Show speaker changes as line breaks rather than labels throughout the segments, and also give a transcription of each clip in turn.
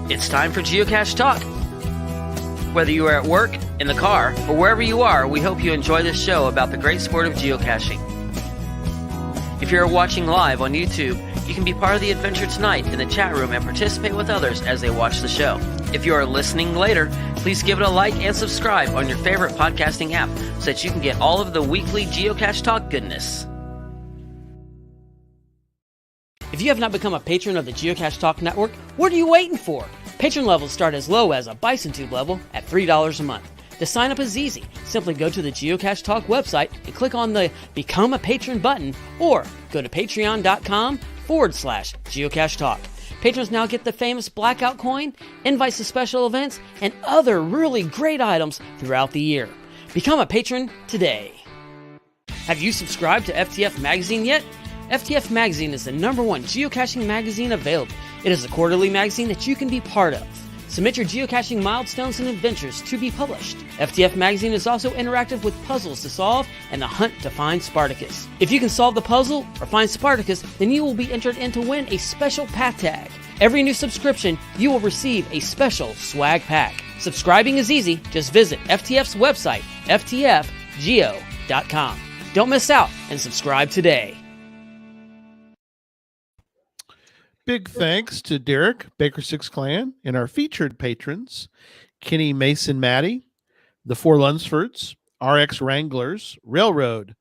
It's time for Geocache Talk. Whether you are at work, in the car, or wherever you are, we hope you enjoy this show about the great sport of geocaching. If you're watching live on YouTube, you can be part of the adventure tonight in the chat room and participate with others as they watch the show. If you are listening later, please give it a like and subscribe on your favorite podcasting app so that you can get all of the weekly Geocache Talk goodness. If you have not become a patron of the Geocache Talk Network, what are you waiting for? Patron levels start as low as a Bison Tube level at $3 a month. To sign up is easy. Simply go to the Geocache Talk website and click on the Become a Patron button, or go to patreon.com/Geocache Talk. Patrons now get the famous Blackout coin, invites to special events, and other really great items throughout the year. Become a patron today. Have you subscribed to FTF Magazine yet? FTF Magazine is the #1 geocaching magazine available. It is a quarterly magazine that you can be part of. Submit your geocaching milestones and adventures to be published. FTF Magazine is also interactive with puzzles to solve and the hunt to find Spartacus. If you can solve the puzzle or find Spartacus, then you will be entered in to win a special pack tag. Every new subscription, you will receive a special swag pack. Subscribing is easy. Just visit FTF's website, ftfgeo.com. Don't miss out and subscribe today.
Big thanks to Derek, Baker Six Clan, and our featured patrons, Kenny Mason Maddie, the Four Lunsfords, RX Wranglers, Railroad,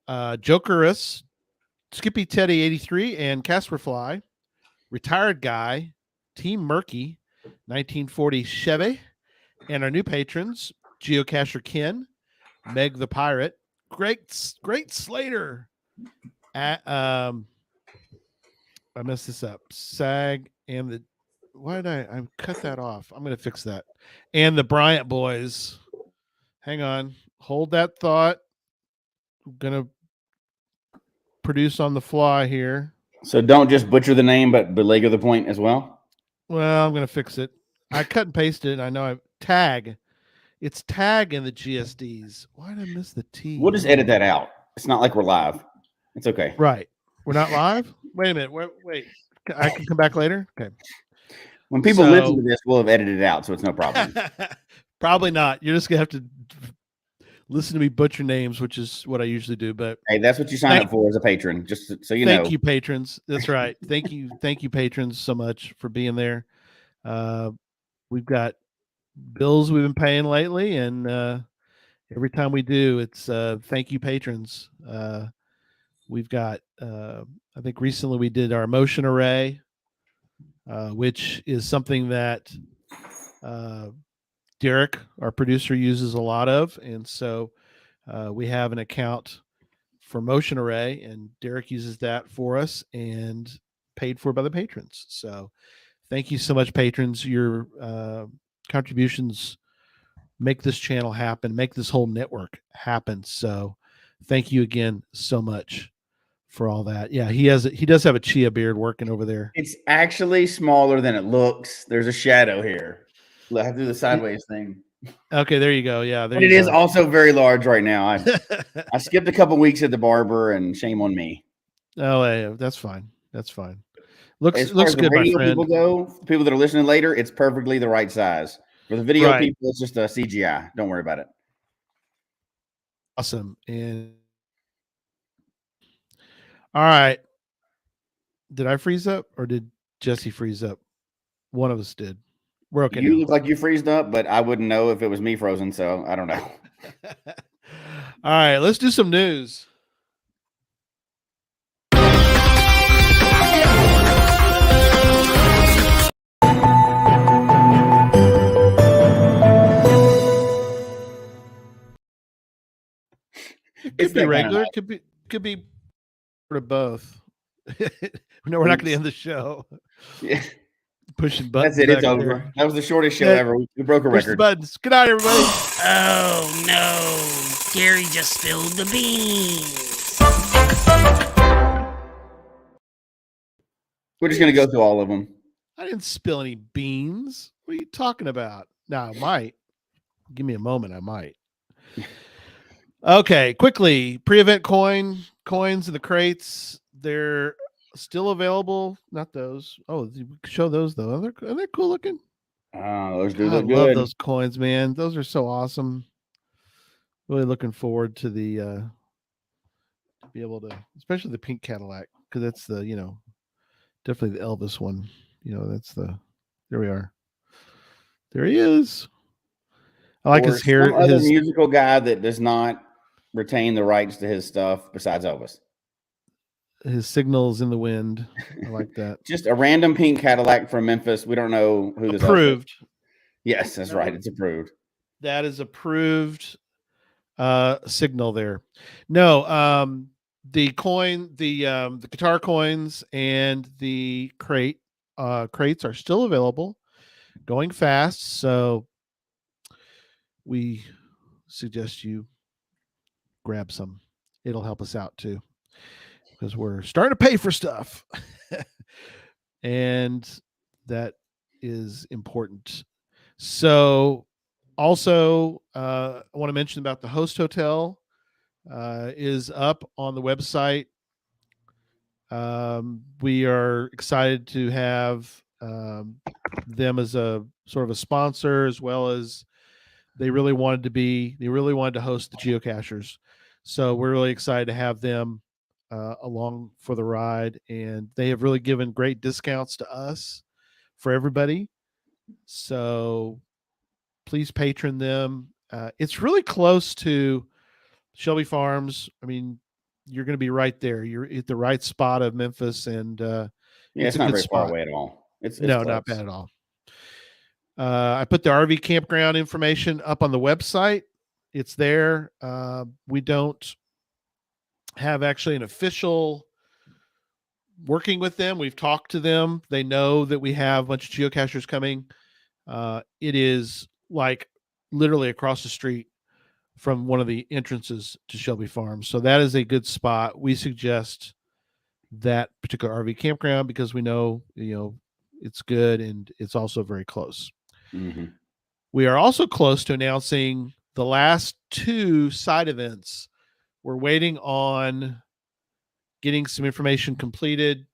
Jokerus, Skippy Teddy 83, and Casperfly, Retired Guy, Team Murky, 1940 Chevy, and our new patrons, Geocacher Ken, Meg the Pirate, Great Slater, I messed this up. SAG and the why did I cut that off? I'm gonna fix that. And the Bryant boys. Hang on. Hold that thought. I'm gonna produce on the fly here.
So don't just butcher the name, but belabor the point as well.
Well, I'm gonna fix it. I cut and pasted. I know I tag. It's tag in the GSDs. Why did I miss the T?
We'll just edit that out. It's not like we're live. It's okay.
Right. We're not live? Wait a minute. Wait. I can come back later? Okay.
When people listen to this, we'll have edited it out, so it's no problem.
Probably not. You're just going to have to listen to me butcher names, which is what I usually do. But
hey, that's what you sign up for as a patron, just so you know.
Thank you, patrons. That's right. Thank you, patrons, so much for being there. We've got bills we've been paying lately, and every time we do, it's thank you, patrons. We've got, I think recently we did our emotion array, which is something that Derek, our producer, uses a lot of. And so we have an account for motion array, and Derek uses that for us and paid for by the patrons. So thank you so much, patrons. Your contributions make this channel happen, make this whole network happen. So thank you again so much for all that. Yeah, he does have a chia beard working over there.
It's actually smaller than it looks. There's a shadow here. I have to do the sideways thing.
Okay, there you go. Yeah,
but it is also very large right now. I skipped a couple weeks at the barber, and shame on me.
Oh, yeah, that's fine. That's fine. Looks good, my friend.
People that are listening later, it's perfectly the right size. For the video people, it's just a CGI. Don't worry about it.
Awesome. And all right. Did I freeze up or did Jesse freeze up? One of us did. We're okay.
You look like you freezed up, but I wouldn't know if it was me frozen, so I don't know.
All right, let's do some news. It could be regular. It could be sort of both. No, we're not going to end the show.
Yeah.
Pushing buttons.
That's it. It's over.
There.
That was the shortest show ever. We broke a record.
Buttons. Good night, everybody.
Oh no! Gary just spilled the beans.
We're just going to go through all of them.
I didn't spill any beans. What are you talking about? Now, I might. Give me a moment. I might. Okay, quickly. Pre-event coins in the crates. They're still available. Not those. Oh, you can show those though. Are they cool looking?
Those do
God, I
look
love
good.
those coins, man. Those are so awesome. Really looking forward to the to be able to, especially the pink Cadillac, because that's the definitely the Elvis one. That's the. There we are. There he is. I like
Or
his hair.
some other
His
musical guy that does not retain the rights to his stuff besides Elvis.
signals in the wind. I like that.
Just a random pink Cadillac from Memphis. We don't know who this Elvis is.
Approved.
Yes, that's right. It's approved.
That is approved. Signal there. No, the coin, the guitar coins and the crates are still available, going fast. So we suggest you grab some. It'll help us out too, because we're starting to pay for stuff. And that is important. So also, I want to mention about the host hotel is up on the website. We are excited to have them as a sort of a sponsor, as well as they really wanted to host the geocachers. So we're really excited to have them along for the ride, and they have really given great discounts to us for everybody. So please patron them. It's really close to Shelby Farms. I mean, you're going to be right there. You're at the right spot of Memphis, and
Yeah, it's
a
not
good
very
spot.
far away at all. It's
no,
close.
Not bad at all. I put the RV campground information up on the website. It's there. We don't have actually an official working with them. We've talked to them. They know that we have a bunch of geocachers coming. It is like literally across the street from one of the entrances to Shelby Farms. So that is a good spot. We suggest that particular RV campground because we know, it's good and it's also very close.
Mm-hmm.
We are also close to announcing the last 2 side events. We're waiting on getting some information completed.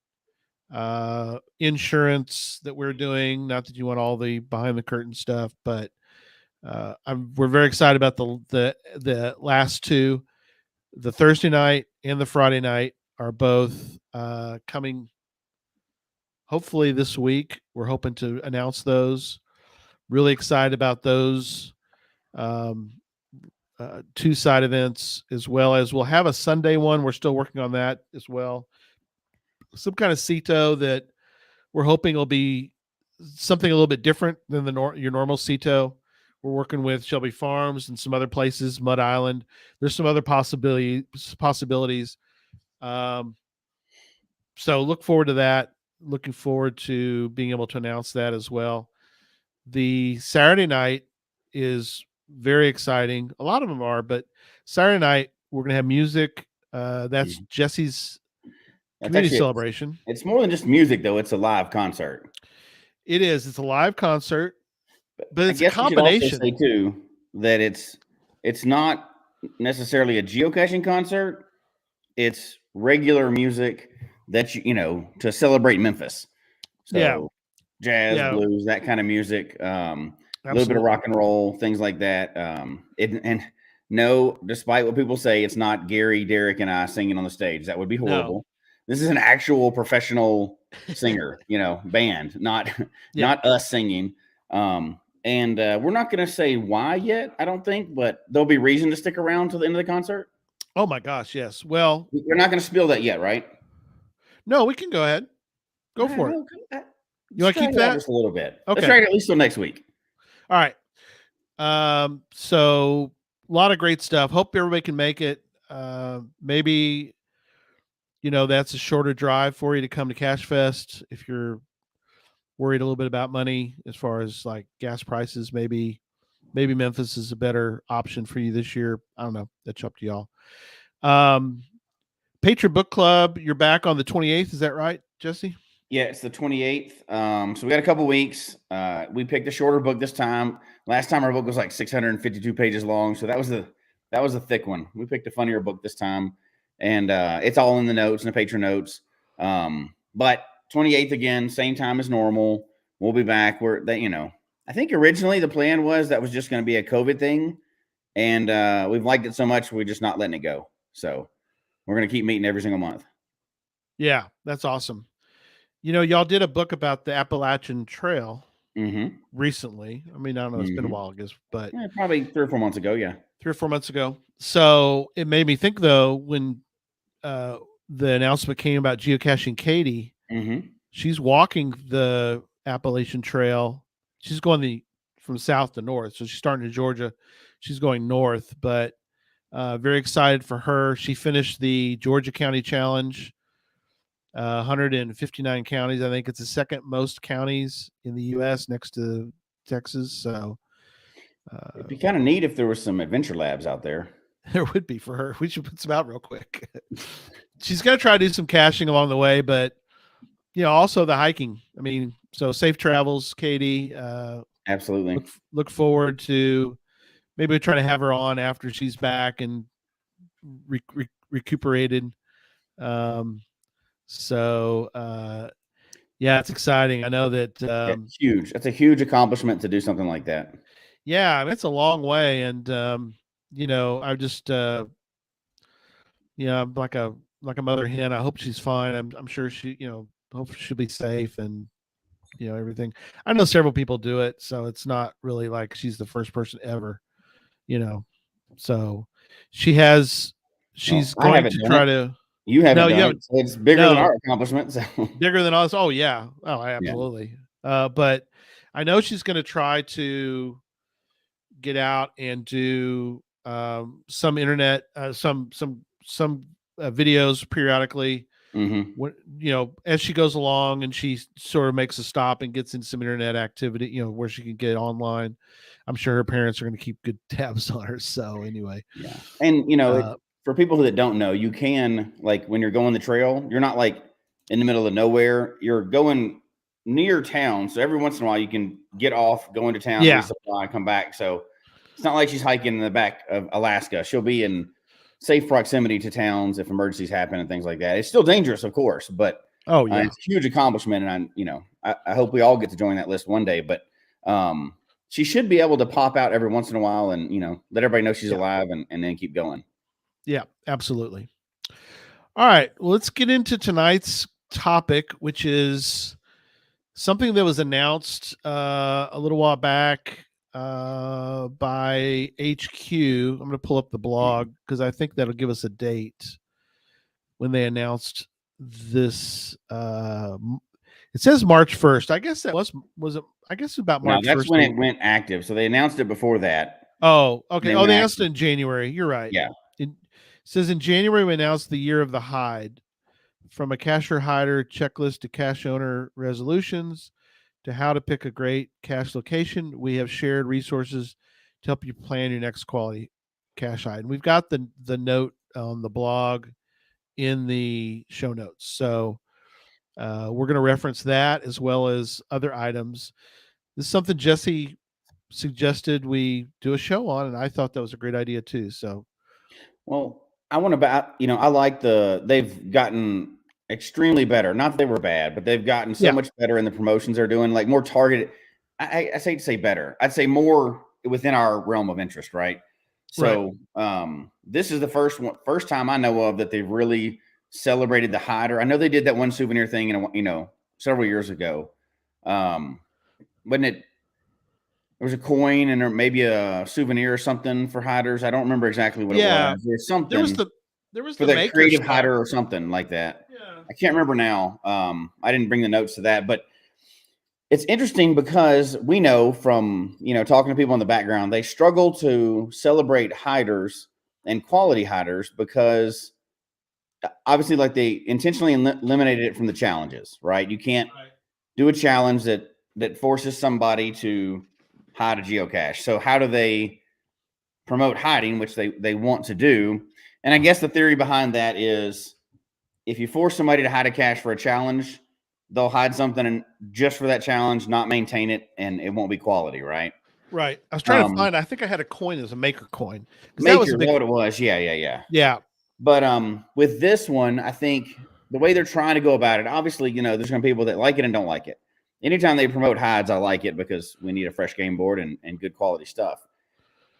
Insurance that we're doing, not that you want all the behind the curtain stuff, but we're very excited about the last 2. The Thursday night and the Friday night are both coming hopefully this week. We're hoping to announce those. Really excited about those 2 side events, as well as we'll have a Sunday one. We're still working on that as well. Some kind of CETO that we're hoping will be something a little bit different than your normal CETO. We're working with Shelby Farms and some other places, Mud Island. There's some other possibilities. So look forward to that. Looking forward to being able to announce that as well. The Saturday night is very exciting. A lot of them are, but Saturday night we're going to have music. That's Jesse's community celebration.
It's more than just music, though. It's a live concert.
It is. It's a live concert, but it's
a combination. You should also say too that it's not necessarily a geocaching concert. It's regular music that to celebrate Memphis. So jazz, blues, that kind of music. A little bit of rock and roll, things like that. And no, despite what people say, it's not Gary, Derek, and I singing on the stage. That would be horrible. No. This is an actual professional singer, band, not us singing. And we're not going to say why yet, I don't think, but there'll be reason to stick around to the end of the concert.
Oh my gosh, yes. Well,
we're not going to spill that yet, right?
No, we can go ahead. Go for it. You want to keep that
just a little bit?
Okay.
Let's try it at least till next week.
All right. So a lot of great stuff. Hope everybody can make it. Maybe that's a shorter drive for you to come to Cache Fest if you're worried a little bit about money as far as like gas prices. Maybe Memphis is a better option for you this year. I don't know. That's up to y'all. Patron Book Club, you're back on the 28th. Is that right, Jesse?
Yeah, it's the 28th. So we got a couple weeks. We picked a shorter book this time. Last time our book was like 652 pages long. So that was a thick one. We picked a funnier book this time. And it's all in the notes and the patron notes. But 28th again, same time as normal. We'll be back. I think originally the plan was that was just going to be a COVID thing, and we've liked it so much we're just not letting it go. So we're going to keep meeting every single month.
Yeah, that's awesome. Y'all did a book about the Appalachian Trail recently. I mean, I don't know, it's been a while, I guess, but
probably 3 or 4 months ago. Yeah,
3 or 4 months ago. So it made me think, though, when the announcement came about geocaching Katie, she's walking the Appalachian Trail. She's going from south to north. So she's starting in Georgia. She's going north, but very excited for her. She finished the Georgia County Challenge, 159 counties. I think it's the second most counties in the U.S. next to Texas. So
it'd be kind of neat if there was some adventure labs out there.
There would be for her. We should put some out real quick. She's going to try to do some caching along the way, but also the hiking. I mean, so safe travels, Katie.
Absolutely.
Look forward to maybe trying to have her on after she's back and recuperated. Yeah, it's exciting. I know that
it's huge. That's a huge accomplishment to do something like that.
Yeah, I mean, it's a long way, and I just I'm like a mother hen. I hope she's fine. I'm sure she, hope she'll be safe and everything. I know several people do it, so it's not really like she's the first person ever. So she's going to try to.
You haven't done it. So it's bigger than our accomplishment. So.
Bigger than us. Oh yeah. Oh, absolutely. Yeah. But I know she's going to try to get out and do some internet, some videos periodically. When, as she goes along and she sort of makes a stop and gets in some internet activity, where she can get online. I'm sure her parents are going to keep good tabs on her. So anyway.
Yeah. And, for people that don't know, you can, like, when you're going the trail, you're not like in the middle of nowhere. You're going near town. So every once in a while you can get off, go into town, resupply, come back. So it's not like she's hiking in the back of Alaska. She'll be in safe proximity to towns if emergencies happen and things like that. It's still dangerous, of course, but it's a huge accomplishment. And I hope we all get to join that list one day, but she should be able to pop out every once in a while and, let everybody know she's alive and then keep going.
Yeah, absolutely. All right. Well, let's get into tonight's topic, which is something that was announced a little while back by HQ. I'm going to pull up the blog because I think that'll give us a date when they announced this. It says March 1st. I guess that was it? I guess about March 1st.
That's when it went active. So they announced it before that.
Oh, okay. They announced it in January. You're right.
Yeah.
It says in January, we announced the year of the hide. From a cacher hider checklist to cache owner resolutions to how to pick a great cache location, we have shared resources to help you plan your next quality cache hide. And we've got the note on the blog in the show notes. So we're going to reference that as well as other items. This is something Jesse suggested we do a show on, and I thought that was a great idea too. So,
well, I want to, I like they've gotten extremely better. Not that they were bad, but they've gotten so much better in the promotions they're doing, like more targeted. I say to say better. I'd say more within our realm of interest, right? So this is the first time I know of that they've really celebrated the hider. I know they did that one souvenir thing, several years ago. Wasn't it? There was a coin and maybe a souvenir or something for hiders. I don't remember exactly what it was. There's something.
There was
for the creative hider or something like that. Yeah. I can't remember now. I didn't bring the notes to that, but it's interesting because we know from, talking to people in the background, they struggle to celebrate hiders and quality hiders because obviously like they intentionally eliminated it from the challenges, right? You can't do a challenge that forces somebody to hide a geocache. So how do they promote hiding, which they want to do? And I guess the theory behind that is if you force somebody to hide a cache for a challenge, they'll hide something just for that challenge, not maintain it, and it won't be quality, right?
Right. I was trying to find, I think I had a coin as a maker coin.
Maker, that was what it was. Yeah.
Yeah.
But with this one, I think the way they're trying to go about it, obviously, you know, there's going to be people that like it and don't like it. Anytime they promote hides, I like it because we need a fresh game board and good quality stuff.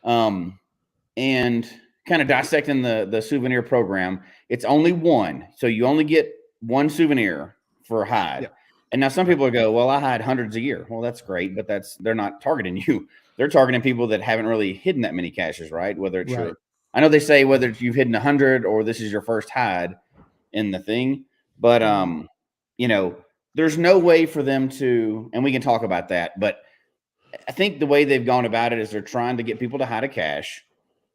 And kind of dissecting the souvenir program, it's only one. So you only get one souvenir for a hide.
Yeah.
And now some people go, well, I hide hundreds a year. Well, that's great, but they're not targeting you. They're targeting people that haven't really hidden that many caches, right? Whether it's
Right.
I know they say whether you've hidden 100 or this is your first hide in the thing, but you know, there's no way for them to, and we can talk about that, but I think the way they've gone about it is they're trying to get people to hide a cache,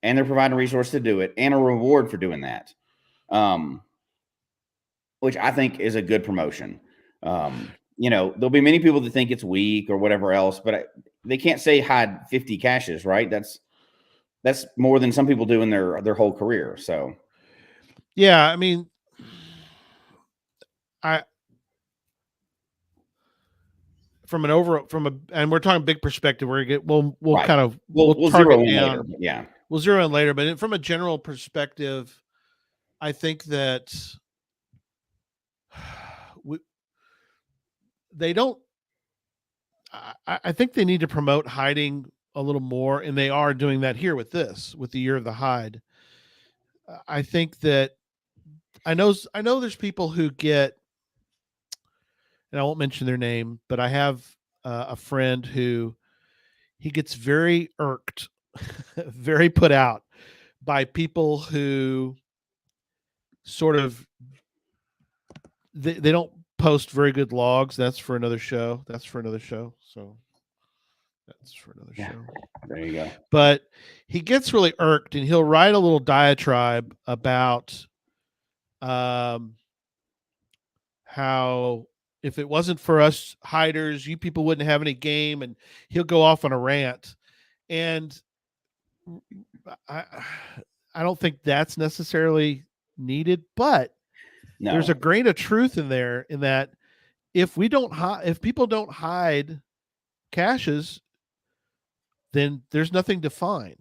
and they're providing a resource to do it and a reward for doing that, which I think is a good promotion. You know, there'll be many people that think it's weak or whatever else, but they can't say hide 50 caches, right? That's more than some people do in their whole career. So,
yeah, I mean, and we're talking big perspective. We'll
right.
kind of
we'll
target
zero in
down.
later. Yeah,
We'll zero in later, but from a general perspective, I think that they don't. I think they need to promote hiding a little more, and they are doing that here with the Year of the Hide. I think that I know there's people who get, and I won't mention their name, but I have a friend who he gets very irked, very put out by people who sort of they don't post very good logs. That's for another show. So that's for another show.
There you go.
But he gets really irked, and he'll write a little diatribe about how if it wasn't for us hiders, you people wouldn't have any game, and he'll go off on a rant. And I don't think that's necessarily needed, but there's a grain of truth in there in that if people don't hide caches, then there's nothing to find.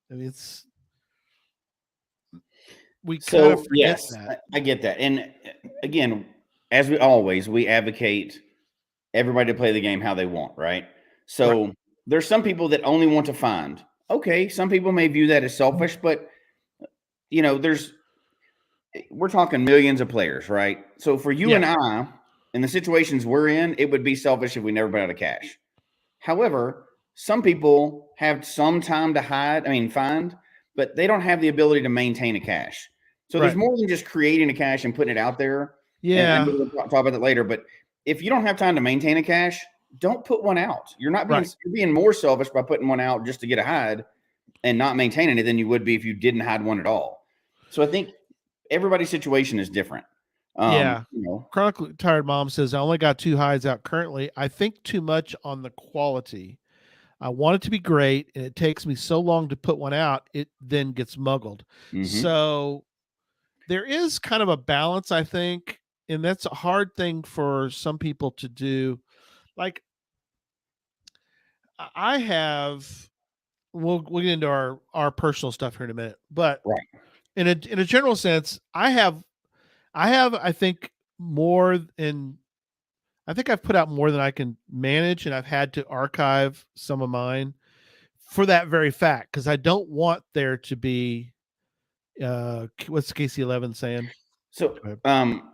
I mean, we kind of forget that.
I get that. And again, as we advocate everybody to play the game how they want, right? So there's some people that only want to find. Okay, some people may view that as selfish, but you know, we're talking millions of players, right? So for you and I, in the situations we're in, it would be selfish if we never put out a cache. However, some people have some time to find, but they don't have the ability to maintain a cache. So there's more than just creating a cache and putting it out there.
Yeah.
And we'll talk about that later. But if you don't have time to maintain a cache, don't put one out. You're being more selfish by putting one out just to get a hide and not maintaining it than you would be if you didn't hide one at all. So I think everybody's situation is different.
You
know.
Chronically Tired Mom says, I only got 2 hides out currently. I think too much on the quality. I want it to be great, and it takes me so long to put one out, it then gets muggled.
Mm-hmm.
So there is kind of a balance, I think, and that's a hard thing for some people to do. Like we'll get into our personal stuff here in a minute, but in a general sense, I have, I think I think I've put out more than I can manage, and I've had to archive some of mine for that very fact, because I don't want there to be what's KC11 saying?
So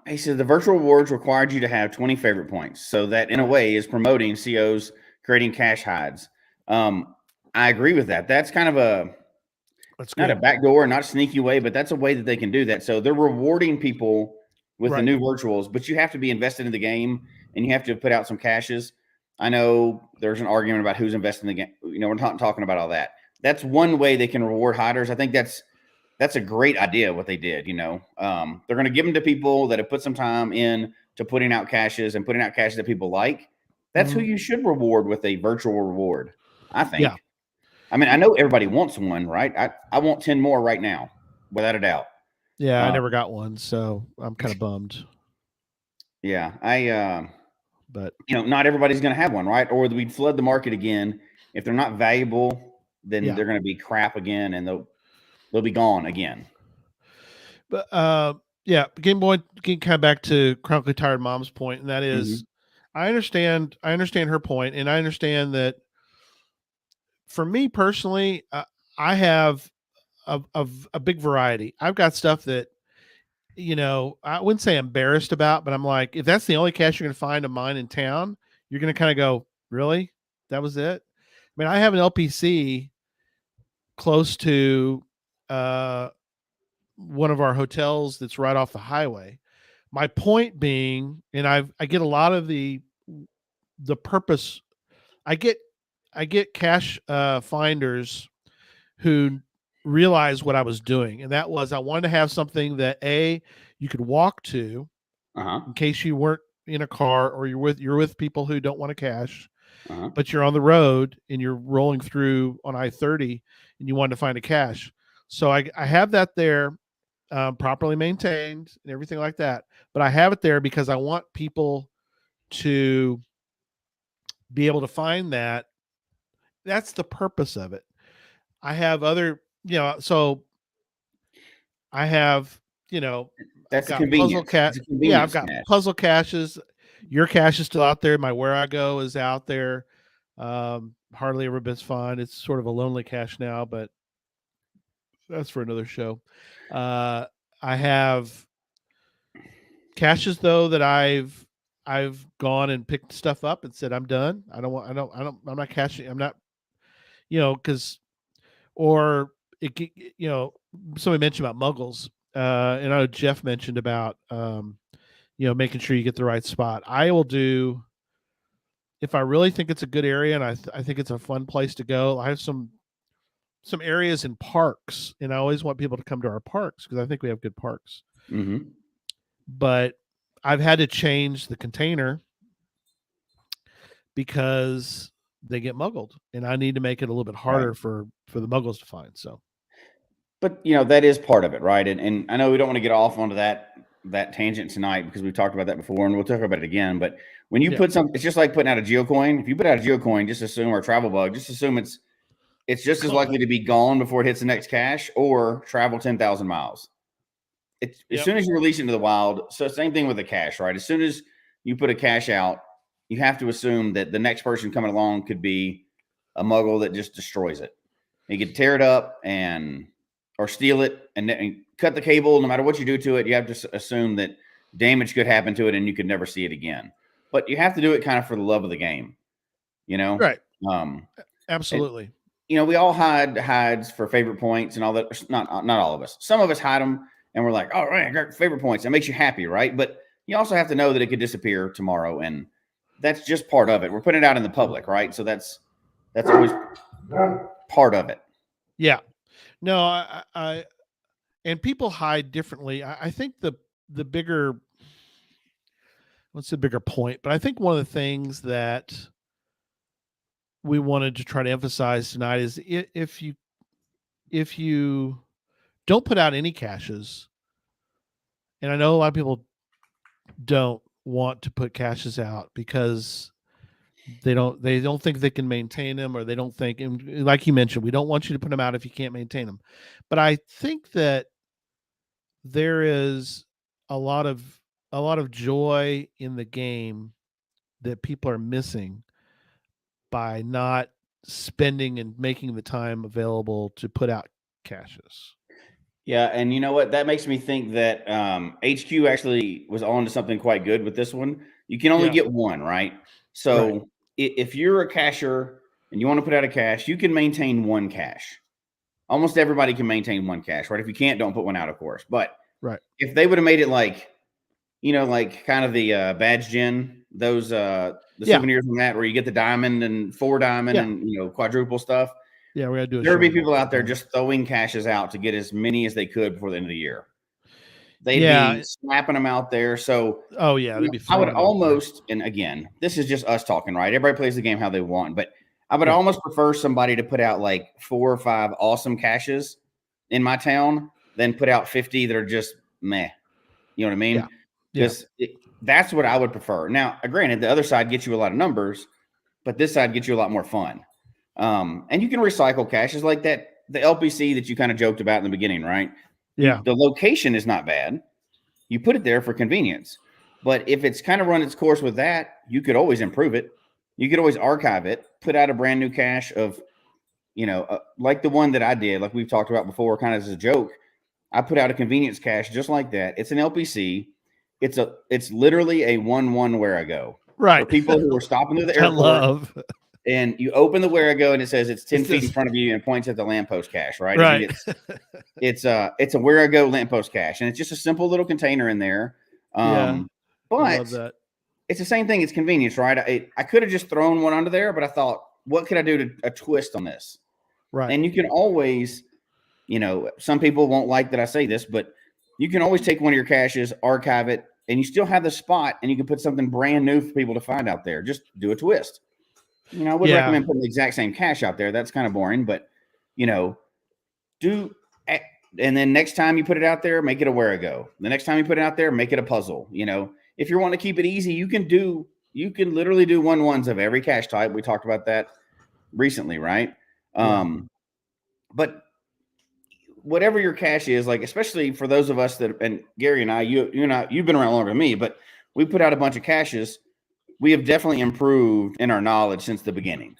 he said the virtual rewards required you to have 20 favorite points. So that in a way is promoting COs creating cache hides. I agree with that. That's kind of not a backdoor, not a sneaky way, but that's a way that they can do that. So they're rewarding people with the new virtuals, but you have to be invested in the game and you have to put out some caches. I know there's an argument about who's investing in the game. You know, we're not talking about all that. That's one way they can reward hiders. I think that's a great idea what they did. You know, they're going to give them to people that have put some time in to putting out caches and putting out caches that people like. That's who you should reward with a virtual reward, I think.
Yeah.
I mean, I know everybody wants one, right? I want 10 more right now, without a doubt.
Yeah, I never got one, so I'm kind of bummed.
Yeah,
but
you know, not everybody's going to have one, right? Or we'd flood the market again. If they're not valuable, then they're going to be crap again, and they'll be gone again.
But Yeah, Game Boy. Getting kind of back to Chronically Tired Mom's point, and that is, I understand her point, and I understand that. For me personally, I have a big variety. I've got stuff that I wouldn't say embarrassed about, but I'm like, if that's the only cache you're going to find of mine in town, you're going to kind of go, really? That was it? I mean, I have an LPC close to one of our hotels that's right off the highway. My point being, and I get a lot of the purpose. I get cache finders who realized what I was doing, and that was I wanted to have something that you could walk to in case you weren't in a car or you're with people who don't want to cache, but you're on the road and you're rolling through on I-30 and you wanted to find a cache. So I have that there, properly maintained and everything like that. But I have it there because I want people to be able to find that. That's the purpose of it. I have other, so I have,
that's
got
a convenience.
Yeah, I've got
cache.
puzzle caches. Your cache is still out there. My Where I Go is out there. Hardly ever been found. It's sort of a lonely cache now, but that's for another show. I have caches though that I've gone and picked stuff up and said I'm done. I'm not caching. I'm not, because or it, somebody mentioned about muggles, and I know Jeff mentioned about making sure you get the right spot. I will do, if I really think it's a good area and I think it's a fun place to go. I have some areas in parks, and I always want people to come to our parks because I think we have good parks. But I've had to change the container because they get muggled, and I need to make it a little bit harder for the muggles to find. So,
but that is part of it, right? And I know we don't want to get off onto that tangent tonight because we've talked about that before, and we'll talk about it again. But when you put it's just like putting out a geocoin. If you put out a geocoin, just assume, or a travel bug, just assume it's just as likely to be gone before it hits the next cache or travel 10,000 miles. As soon as you release it into the wild, so same thing with a cache, right? As soon as you put a cache out, you have to assume that the next person coming along could be a muggle that just destroys it. You could tear it up or steal it and cut the cable. No matter what you do to it, you have to assume that damage could happen to it and you could never see it again. But you have to do it kind of for the love of the game,
Right. Absolutely.
And, we all hide hides for favorite points and all that. Not all of us. Some of us hide them and we're like, oh, right, I got favorite points. That makes you happy, right? But you also have to know that it could disappear tomorrow, and that's just part of it. We're putting it out in the public, right? So that's always part of it.
Yeah. No, I and people hide differently. I think the bigger, what's the bigger point? But I think one of the things that we wanted to try to emphasize tonight is if you don't put out any caches, and I know a lot of people don't want to put caches out because they don't think they can maintain them, or they don't think, and like you mentioned, we don't want you to put them out if you can't maintain them. But I think that there is a lot of joy in the game that people are missing by not spending and making the time available to put out caches.
Yeah, and you know what? That makes me think that HQ actually was on to something quite good with this one. You can only get one, right? So if you're a cacher and you want to put out a cache, you can maintain one cache. Almost everybody can maintain one cache, right? If you can't, don't put one out, of course. But if they would have made it like kind of the badge gen, those the souvenirs from that, where you get the diamond and 4 diamond and quadruple stuff.
Yeah, we got to do it.
There would be people out there just throwing caches out to get as many as they could before the end of the year. They'd be slapping them out there. So,
they'd be.
I would almost, and again, this is just us talking, right? Everybody plays the game how they want, but I would almost prefer somebody to put out like 4 or 5 awesome caches in my town than put out 50 that are just meh. You know what I mean? Because that's what I would prefer. Now, granted, the other side gets you a lot of numbers, but this side gets you a lot more fun. And you can recycle caches like that. The LPC that you kind of joked about in the beginning, right?
Yeah.
The location is not bad. you put it there for convenience. But if it's kind of run its course with that, you could always improve it. You could always archive it, put out a brand new cache of, like the one that I did, like we've talked about before, kind of as a joke. I put out a convenience cache just like that. It's an LPC. It's literally a 1-1 where I go.
Right.
For people who are stopping through the
I
airport.
love.
And you open the where I go and it says it's 10 feet in front of you and points at the lamppost cache, right?
Right.
It's a where I go lamppost cache, and it's just a simple little container in there.
I love
But
that.
it's the same thing. It's convenience, right? I could have just thrown one under there, but I thought, what could I do to a twist on this?
Right.
And you can always, some people won't like that I say this, but you can always take one of your caches, archive it, and you still have the spot, and you can put something brand new for people to find out there. Just do a twist. I would recommend putting the exact same cache out there. That's kind of boring, but and then next time you put it out there, make it a where I go. The next time you put it out there, make it a puzzle. If you want to keep it easy, you can literally do 1-1s of every cache type. We talked about that recently, right? But whatever your cache is, like, especially for those of us that, and Gary and I, you've been around longer than me, but we put out a bunch of caches. We have definitely improved in our knowledge since the beginning.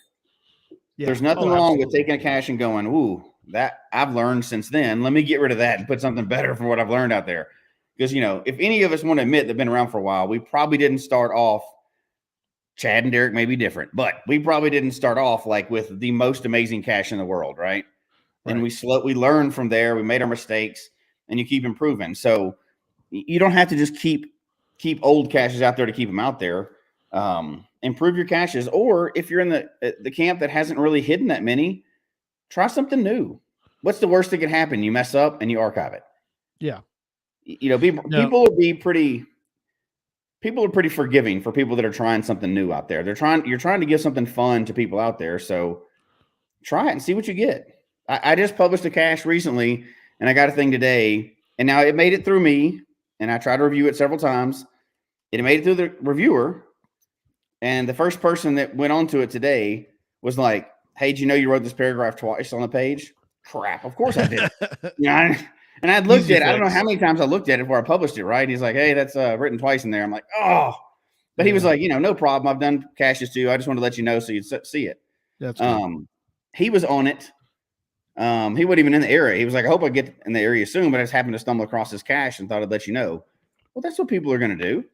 Yeah. There's nothing wrong with taking a cache and going, ooh, that I've learned since then. Let me get rid of that and put something better from what I've learned out there. Because, if any of us want to admit they've been around for a while, we probably didn't start off, Chad and Derek may be different, but we probably didn't start off like with the most amazing cache in the world, right? And we learned from there. We made our mistakes, and you keep improving. So you don't have to just keep old caches out there to keep them out there. Improve your caches, or if you're in the camp that hasn't really hidden that many, try something new. What's the worst that can happen? You mess up and you archive it.
Yeah.
People are pretty forgiving for people that are trying something new out there. You're trying to give something fun to people out there. So try it and see what you get. I just published a cache recently, and I got a thing today, and now it made it through me, and I tried to review it several times. It made it through the reviewer. And the first person that went onto it today was like, hey, did you know you wrote this paragraph twice on the page? Crap. Of course I did. And I looked at it. I don't know how many times I looked at it before I published it, right? He's like, hey, that's written twice in there. I'm like, oh. But he was like, no problem. I've done caches too. I just wanted to let you know so you'd see it.
That's cool.
He was on it. He wasn't even in the area. He was like, I hope I get in the area soon, but I just happened to stumble across this cache and thought I'd let you know. Well, that's what people are going to do.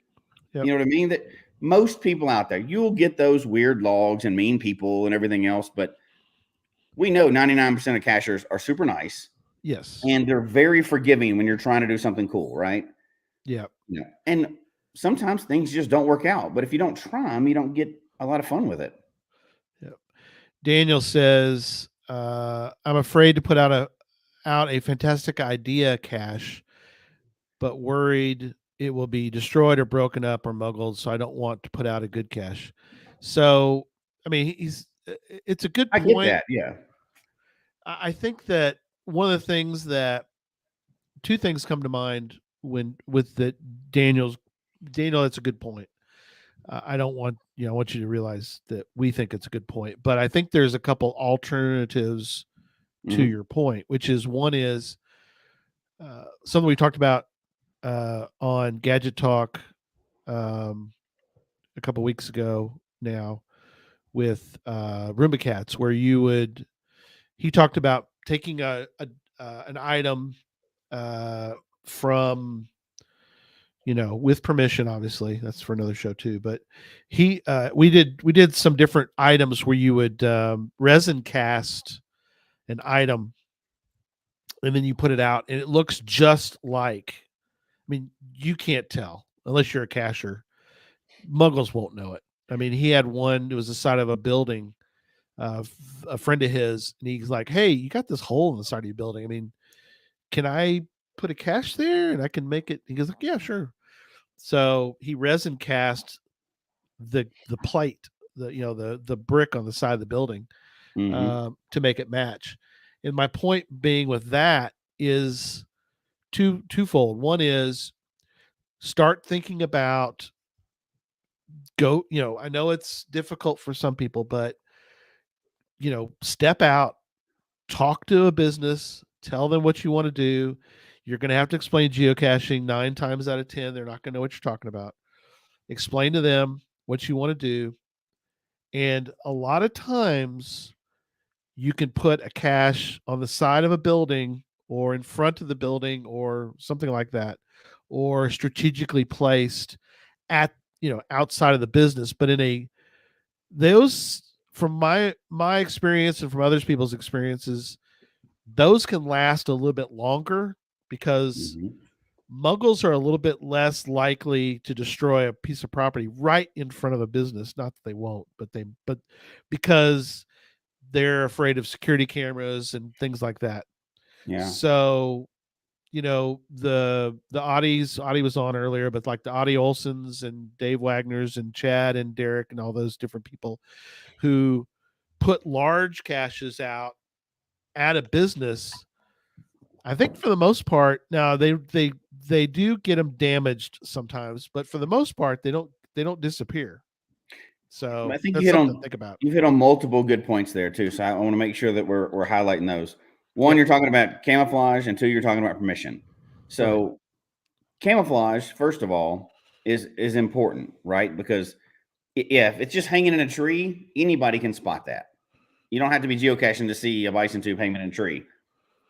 Yep. You know what I mean? That most people out there, you'll get those weird logs and mean people and everything else, but we know 99% of cachers are super nice.
Yes.
And they're very forgiving when you're trying to do something cool, right?
Yeah.
And sometimes things just don't work out, but if you don't try them, you don't get a lot of fun with it.
Yeah. Daniel says, I'm afraid to put out a fantastic idea cache, but worried it will be destroyed or broken up or muggled, so I don't want to put out a good cache. So, I mean, it's a good point.
I get that, yeah.
I think that one of the things two things come to mind with the Daniel, that's a good point. I don't want, I want you to realize that we think it's a good point, but I think there's a couple alternatives to your point, which is one is something we talked about on Gadget Talk a couple weeks ago now with Roomba Cats, where he talked about taking an item from, with permission, obviously that's for another show too, but we did some different items where you would resin cast an item and then you put it out and it looks just like, I mean, you can't tell unless you're a cacher. Muggles won't know it. I mean, he had one, it was the side of a building, a friend of his, and he's like, hey, you got this hole in the side of your building. I mean, can I put a cache there and I can make it? He goes like, yeah, sure. So he resin cast the plate, the brick on the side of the building to make it match. And my point being with that is twofold. One is start thinking about I know it's difficult for some people, but step out, talk to a business, tell them what you want to do. You're going to have to explain geocaching 9 times out of 10. They're not going to know what you're talking about. Explain to them what you want to do. And a lot of times you can put a cache on the side of a building or in front of the building or something like that, or strategically placed at, outside of the business, but those, from my experience and from others people's experiences, those can last a little bit longer because
Mhm.
muggles are a little bit less likely to destroy a piece of property right in front of a business. Not that they won't, but because they're afraid of security cameras and things like that.
Yeah.
So, the Audie was on earlier, but like the Audie Olsons and Dave Wagner's and Chad and Derek and all those different people who put large caches out at a business, I think for the most part, now they do get them damaged sometimes, but for the most part, they don't disappear. So
I think
that's something to think about.
you hit on multiple good points there too. So I want to make sure that we're highlighting those. One,
Yep.
you're talking about camouflage, and two, you're talking about permission. So camouflage, first of all, is important, right? Because yeah, if it's just hanging in a tree, anybody can spot that. You don't have to be geocaching to see a bison tube hanging in a tree.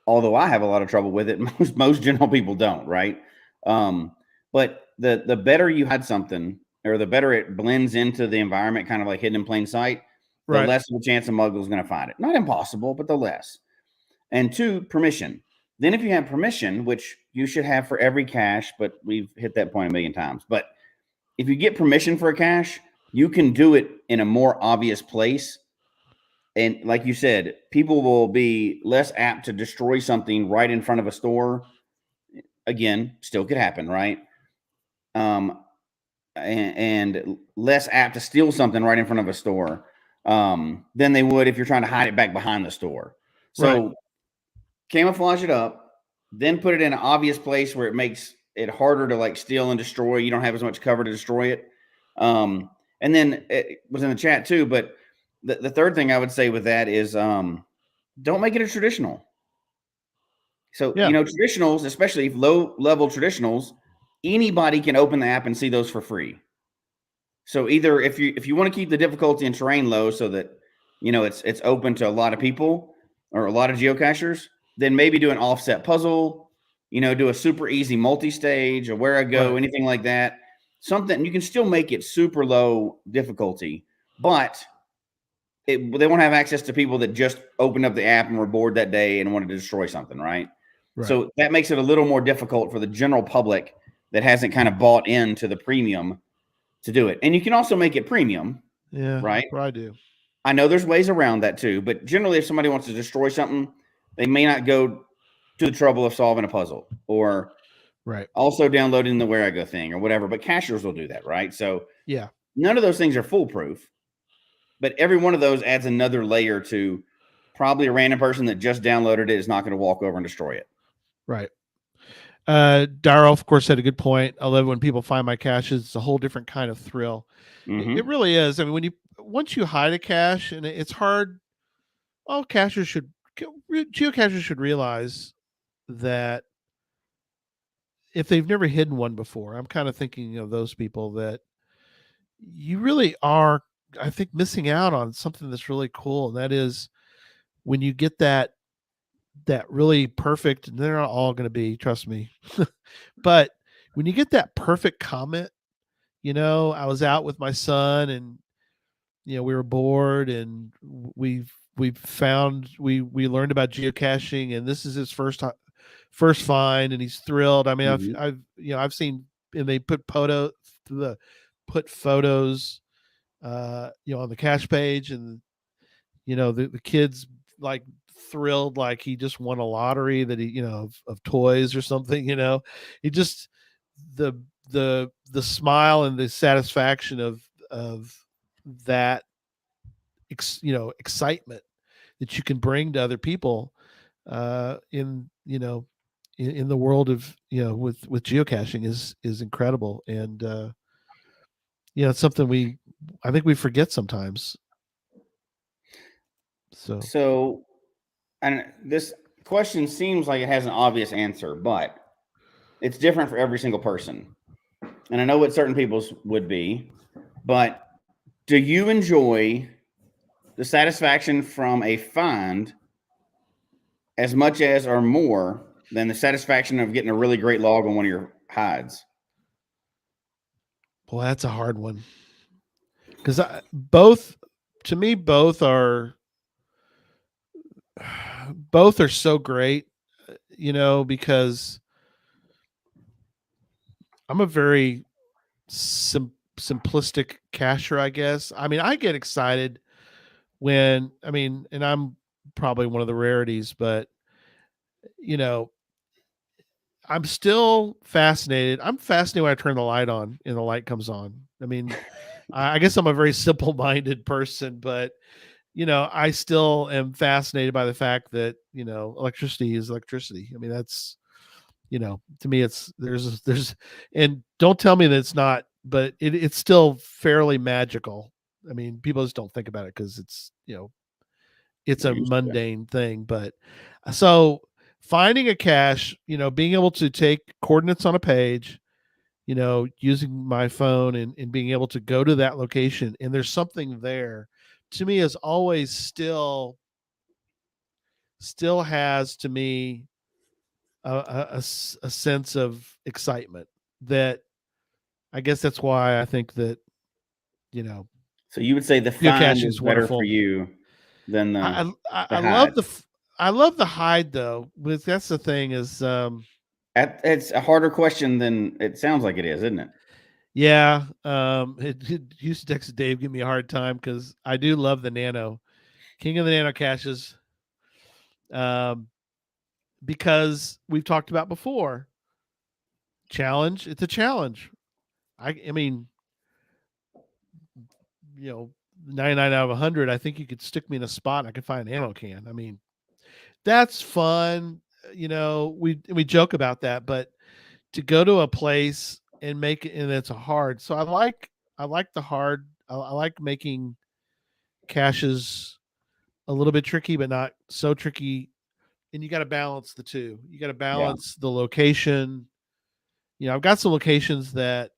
Although I have a lot of trouble with it, most general people don't, right? But the better you hide something, or the better it blends into the environment, kind of like hidden in plain sight, the
Right.
less of a chance a muggle's going to find it. Not impossible, but the less. And two, permission. Then if you have permission, which you should have for every cache, but we've hit that point a million times. But if you get permission for a cache, you can do it in a more obvious place. And like you said, people will be less apt to destroy something right in front of a store. Again, still could happen, right? And less apt to steal something right in front of a store than they would if you're trying to hide it back behind the store.
Right.
So camouflage it up, then put it in an obvious place where it makes it harder to like steal and destroy. You don't have as much cover to destroy it. And then it was in the chat too, but the third thing I would say with that is don't make it a traditional. So,
Yeah.
traditionals, especially low level traditionals, anybody can open the app and see those for free. So either if you want to keep the difficulty and terrain low so that it's open to a lot of people or a lot of geocachers, then maybe do an offset puzzle, do a super easy multi-stage or where I go,
Right.
anything like that. Something you can still make it super low difficulty, but they won't have access to people that just opened up the app and were bored that day and wanted to destroy something, right?
Right.
So that makes it a little more difficult for the general public that hasn't kind of bought into the premium to do it. And you can also make it premium,
Yeah.
right?
I do.
I know there's ways around that too, but generally if somebody wants to destroy something, they may not go to the trouble of solving a puzzle or
Right.
also downloading the Where I Go thing or whatever, but cachers will do that, right? So
Yeah.
none of those things are foolproof, but every one of those adds another layer to probably a random person that just downloaded it is not going to walk over and destroy it.
Right. Darrell, of course, had a good point. I love when people find my caches. It's a whole different kind of thrill. It really is. I mean, once you hide a cache, and it's hard. All geocachers should realize that if they've never hidden one before, I'm kind of thinking of those people that you really are, I think, missing out on something that's really cool. And that is when you get that really perfect, and they're not all going to be, trust me, but when you get that perfect comment, I was out with my son and, we were bored and we learned about geocaching and this is his first find and he's thrilled. I mean, I've seen, and they put photos on the cache page, and the kids like thrilled like he just won a lottery that he of toys or something. He just the smile and the satisfaction of that excitement that you can bring to other people in the world of with geocaching is incredible. And it's something I think we forget sometimes.
So, and this question seems like it has an obvious answer, but it's different for every single person. And I know what certain people's would be, but do you enjoy the satisfaction from a find as much as or more than the satisfaction of getting a really great log on one of your hides?
Well, that's a hard one because both, to me, both are so great, because I'm a very simplistic cacher, I guess. I mean, I get excited and I'm probably one of the rarities, but you know, I'm still fascinated. I'm fascinated when I turn the light on and the light comes on. I mean, I guess I'm a very simple-minded person, but I still am fascinated by the fact that electricity is electricity. I mean, that's to me, it's there's, and don't tell me that it's not, but it's still fairly magical. I mean, people just don't think about it because it's a mundane thing. But so finding a cache, being able to take coordinates on a page, using my phone and being able to go to that location and there's something there, to me is always still has to me a sense of excitement that I guess that's why I think that,
So you would say the find
geocaching
is
is
better for
wonderful.
you than
I
hide.
love I love the hide though. But that's the thing is,
It's a harder question than it sounds like it is, isn't it?
yeah, it used to text Dave, give me a hard time because I do love the nano, king of the nano caches, um, because we've talked about before. Challenge, it's a challenge. I mean, 99 out of 100, I think you could stick me in a spot and I could find an ammo can. I mean, that's fun. We joke about that, but to go to a place and make it, and it's a hard. So I like the hard. I like making caches a little bit tricky, but not so tricky. And you got to balance the two. You got to
Yeah.
balance the location. I've got some locations that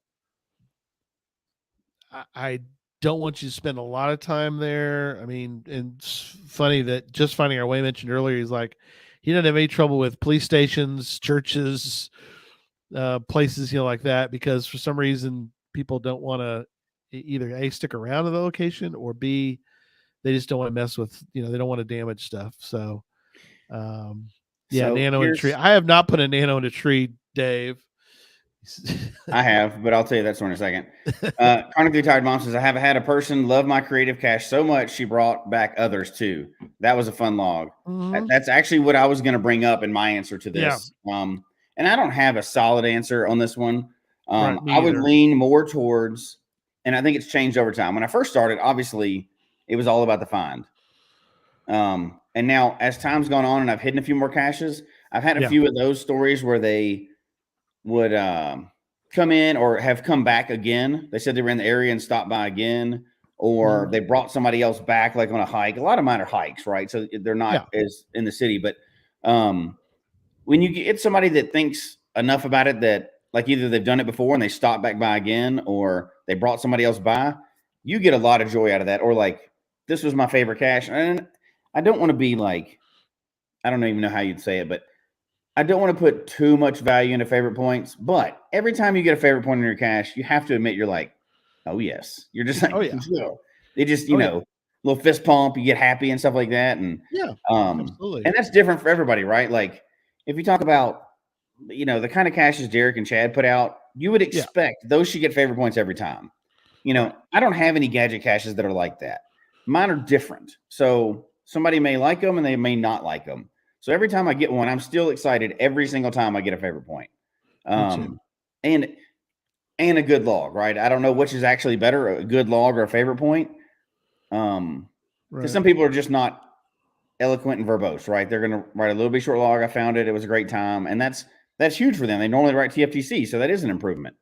I don't want you to spend a lot of time there. I mean, and it's funny that Just Finding Our Way mentioned earlier, he's like, he doesn't have any trouble with police stations, churches, places, like that, because for some reason people don't want to either A, stick around in the location, or B, they just don't want to mess with, they don't want to damage stuff. So, yeah,
So
nano in a tree. I have not put a nano in a tree, Dave.
I have, but I'll tell you that story in a second. Chronically Tired Mom says, I have had a person love my creative cache so much she brought back others too. That was a fun log.
Mhm.
That's actually what I was going to bring up in my answer to
Yeah.
this. And I don't have a solid answer on this one.
Right, me
I would
either.
lean more towards, and I think it's changed over time. When I first started, obviously, it was all about the find. And now, as time's gone on and I've hidden a few more caches, I've had a
Yeah.
few of those stories where they would come in or have come back again. They said they were in the area and stopped by again, or they brought somebody else back, like on a hike. A lot of mine are hikes, right? So they're not as in the city. But when you get somebody that thinks enough about it that, like, either they've done it before and they stop back by again, or they brought somebody else by, you get a lot of joy out of that. Or like, this was my favorite cache. And I don't want to be like, I don't even know how you'd say it, but I don't want to put too much value into favorite points, but every time you get a favorite point in your cache, you have to admit you're like, oh yes. You're just like,
Oh yeah.
they just,
Oh yeah.
little fist pump, you get happy and stuff like that. And
Yeah.
and
Absolutely.
that's different for everybody, right? Like if you talk about, the kind of caches Derek and Chad put out, you would expect those should get favorite points every time.
Right.
I don't have any gadget caches that are like that. Mine are different. So somebody may like them and they may not like them. So every time I get one, I'm still excited every single time I get a favorite point.
Me too.
And a good log, right? I don't know which is actually better, a good log or a favorite point. Because
Right.
some people are just not eloquent and verbose, right? They're going to write a little bit short log. I found it. It was a great time. And that's huge for them. They normally write TFTC. So that is an improvement.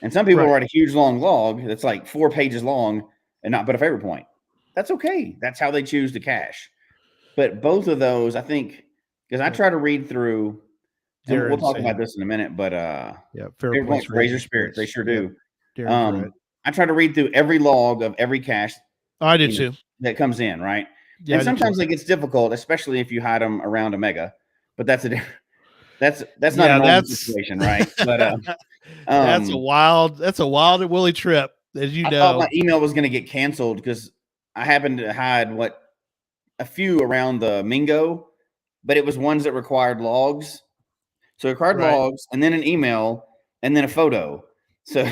And some people write a huge long log that's like 4 pages long and not put a favorite point. That's okay. That's how they choose to cache. But both of those, I think, because I try to read through and
They're
we'll talk
insane.
about this in a minute, but
Yeah, Fair
Favorite
Points,
Points, Razor Spirits, they sure
Yep,
do.
Darren's right.
I try to read through every log of every cache
I do too.
that comes in, right?
Yeah,
And
I do too.
sometimes it gets difficult, especially if you hide them around a mega. But that's a different. That's not a normal situation, right? But
that's a wild and woolly trip, as you
I
know.
thought my email was going to get canceled because I happened to hide a few around the Mingo, but it was ones that required logs. So it required logs, and then an email, and then a photo. So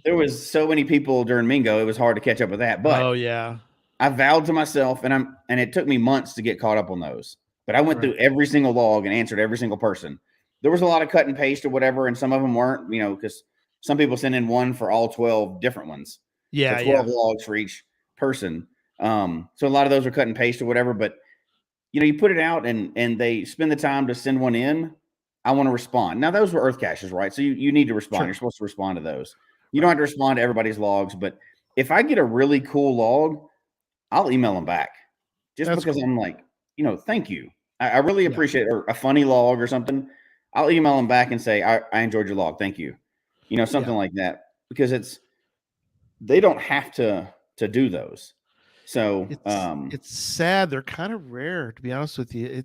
there was so many people during Mingo, it was hard to catch up with that. But
oh yeah,
I vowed to myself, and it took me months to get caught up on those. But I went through every single log and answered every single person. There was a lot of cut and paste or whatever, and some of them weren't, because some people send in one for all 12 different ones.
Yeah,
so 12 logs for each person. So a lot of those are cut and paste or whatever. But you put it out, and they spend the time to send one in. I want to respond. Now, those were Earth caches, right? So you need to respond.
Sure.
You're supposed to respond to those. You don't have to respond to everybody's logs, but if I get a really cool log, I'll email them back just because I'm like, thank you. I really appreciate it. Or a funny log or something. I'll email them back and say, I enjoyed your log. Thank you. Something like that, because they don't have to do those. So
it's sad. They're kind of rare, to be honest with you.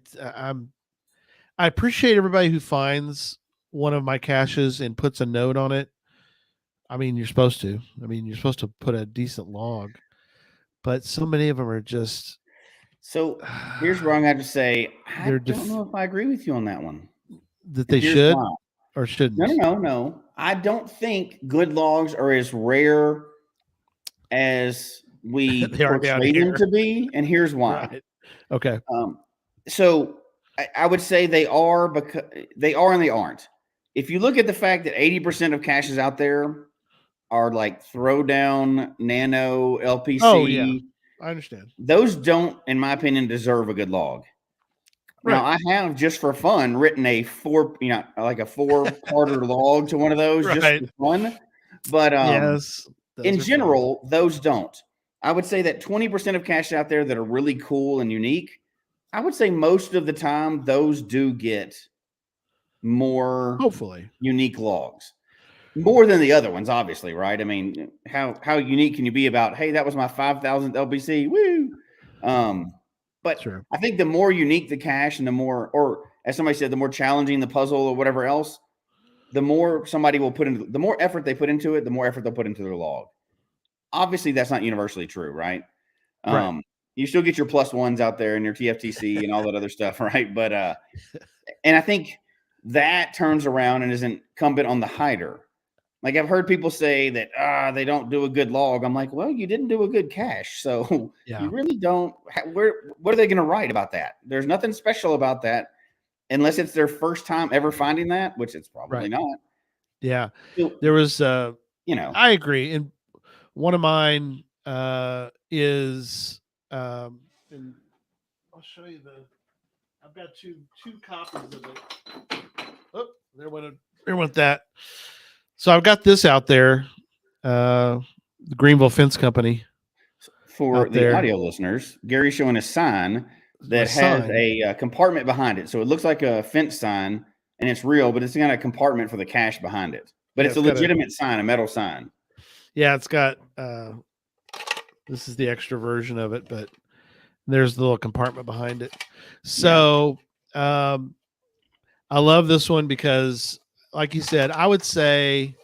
I appreciate everybody who finds one of my caches and puts a note on it. I mean, you're supposed to. You're supposed to put a decent log, but so many of them are just.
So here's where I'm going to say, I don't know if I agree with you on that one.
That they should or shouldn't.
No. I don't think good logs are as rare as we portray them to be, and here's why.
Right. Okay.
So I would say they are, because they are and they aren't. If you look at the fact that 80% of caches out there are like throwdown, nano, LPC.
Oh yeah, I understand.
Those don't, in my opinion, deserve a good log. Right. Now, I have, just for fun, written a four-parter log to one of those just for fun. But
yes,
in general, those don't. I would say that 20% of caches out there that are really cool and unique, I would say most of the time those do get more
hopefully
unique logs. More than the other ones, obviously, right? I mean, how unique can you be about, hey, that was my 5,000th LBC, woo! But sure. I think the more unique the cache and the more, or as somebody said, the more challenging the puzzle or whatever else, the more somebody will put into, the more effort they put into it, the more effort they'll put into their log. Obviously, that's not universally true, right? You still get your +1s out there and your TFTC and all that other stuff, right? But and I think that turns around and is incumbent on the hider. Like, I've heard people say that they don't do a good log. I'm like, well, you didn't do a good cache, so you really don't. What are they going to write about that? There's nothing special about that, unless it's their first time ever finding that, which it's probably not.
Yeah, there was, I agree, and one of mine is, and I'll show you I've got two copies of it. Oh, there went that. So I've got this out there, the Greenville Fence Company.
For the audio listeners, Gary's showing a sign that has a compartment behind it. So it looks like a fence sign, and it's real, but it's got a compartment for the cache behind it. But it's a legitimate sign, a metal sign.
Yeah, it's got, this is the extra version of it, but there's the little compartment behind it. So I love this one because, like you said, I would say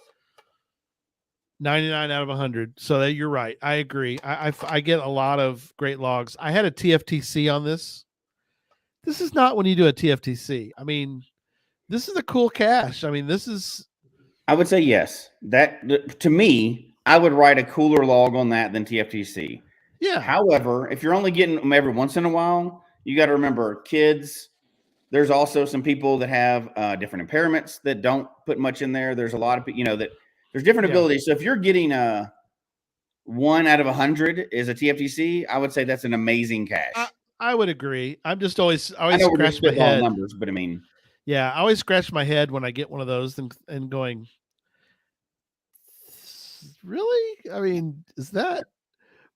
99 out of 100. So that you're right. I agree. I get a lot of great logs. I had a TFTC on this. This is not when you do a TFTC. I mean, this is a cool cache. I mean, this is.
I would say yes. That, to me, I would write a cooler log on that than TFTC.
Yeah.
However, if you're only getting them every once in a while, you got to remember kids. There's also some people that have different impairments that don't put much in there. There's a lot of people, that there's different abilities. So if you're getting 1 out of 100 is a TFTC, I would say that's an amazing cache.
I would agree. I'm just always
I know
scratch my head.
Numbers, but I mean,
yeah, I always scratch my head when I get one of those and going, really? I mean, is that?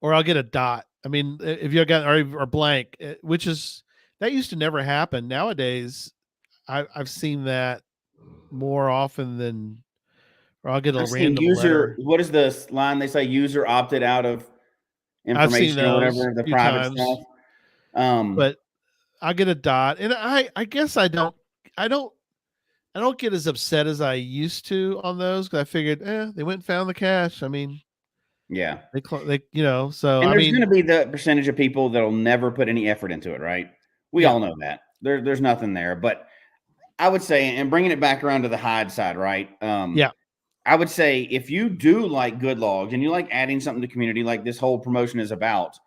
Or I'll get a dot. I mean, if you got or blank, which is that used to never happen. Nowadays, I've seen that more often than, or I'll get a
I've seen
random letter.
what is the line they say? User opted out of
I've seen
information or
those
whatever, the
a few
private stuff.
times, but I get a dot, and I guess I don't get as upset as I used to on those, because I figured, they went and found the cache. I mean,
yeah.
So
And
I
there's going
mean,
to be the percentage of people that'll never put any effort into it, right? We
yeah,
all know that. There's nothing there. But I would say, and bringing it back around to the hide side, right?
yeah,
I would say if you do like good logs and you like adding something to community, like this whole promotion is about,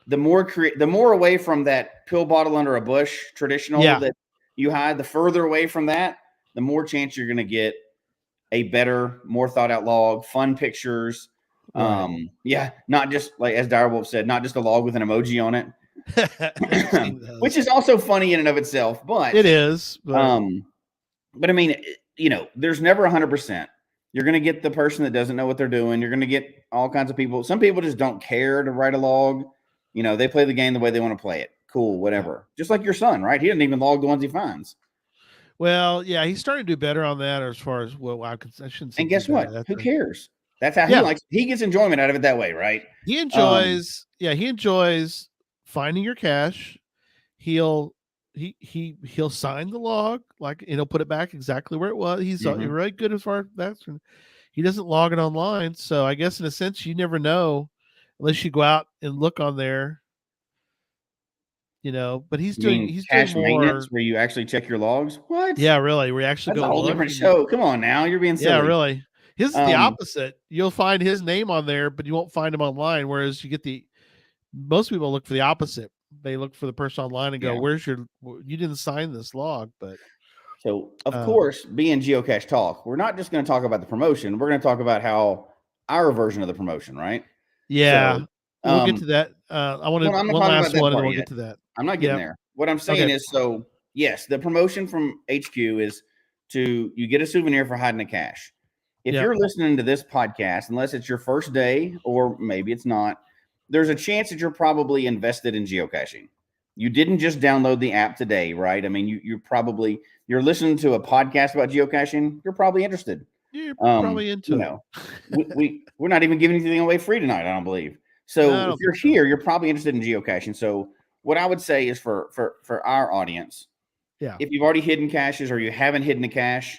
the more away from that pill bottle under a bush traditional
yeah,
that you hide, the further away from that, the more chance you're going to get a better, more thought out log, fun pictures.
right.
Yeah, not just like as Direwolf said, not just a log with an emoji on
I've
it,
seen
which
those.
is also funny in and of itself.
It is, but
But I mean, there's never 100%. You're going to get the person that doesn't know what they're doing. You're going to get all kinds of people. Some people just don't care to write a log. They play the game the way they want to play it. Cool, whatever.
yeah.
Just like your son, right? He doesn't even log the ones he finds.
Well, yeah, he's starting to do better on that. As far as I shouldn't say
And
do
guess what?
better.
Who cares? That's how he
Yeah,
likes. He gets enjoyment out of it that way, right?
he enjoys. Yeah, he enjoys finding your cache. He'll he'll sign the log, like, and he'll put it back exactly where it was. He's
Mhm.
really good as far as that's. He doesn't log it online, so I guess in a sense you never know unless you go out and look on there. But
You mean
he's doing
cache maintenance
more.
where you actually check your logs? What?
Yeah, really. We actually
That's
go
a
and
whole
look.
different show. Come on now, you're being
Yeah,
silly.
really. His is the
Um,
opposite. You'll find his name on there, but you won't find him online. Whereas most people look for the opposite. They look for the person online and go,
yeah.
"Where's you didn't sign this log?" But
So, of
um,
course, being Geocache Talk, we're not just going to talk about the promotion. We're going to talk about how our version of the promotion, right?
yeah,
So,
we'll get to that. I
well,
wanted
I'm not
one
talking about
last
that
one, and then
part
we'll
yet.
get to that.
I'm not getting
Yeah.
there. What I'm saying
Okay.
is, so yes, the promotion from HQ is you get a souvenir for hiding a cache. If
Yeah.
you're listening to this podcast, unless it's your first day or maybe it's not, there's a chance that you're probably invested in geocaching. You didn't just download the app today, right? I mean, you're listening to a podcast about geocaching. You're probably interested.
You're
Um,
probably
you
into it.
know, we're not even giving anything away free tonight, I don't believe.
No, I
So if
don't
you're
think so.
here, you're probably interested in geocaching. So what I would say is for our audience,
Yeah.
if you've already hidden caches or you haven't hidden a cache,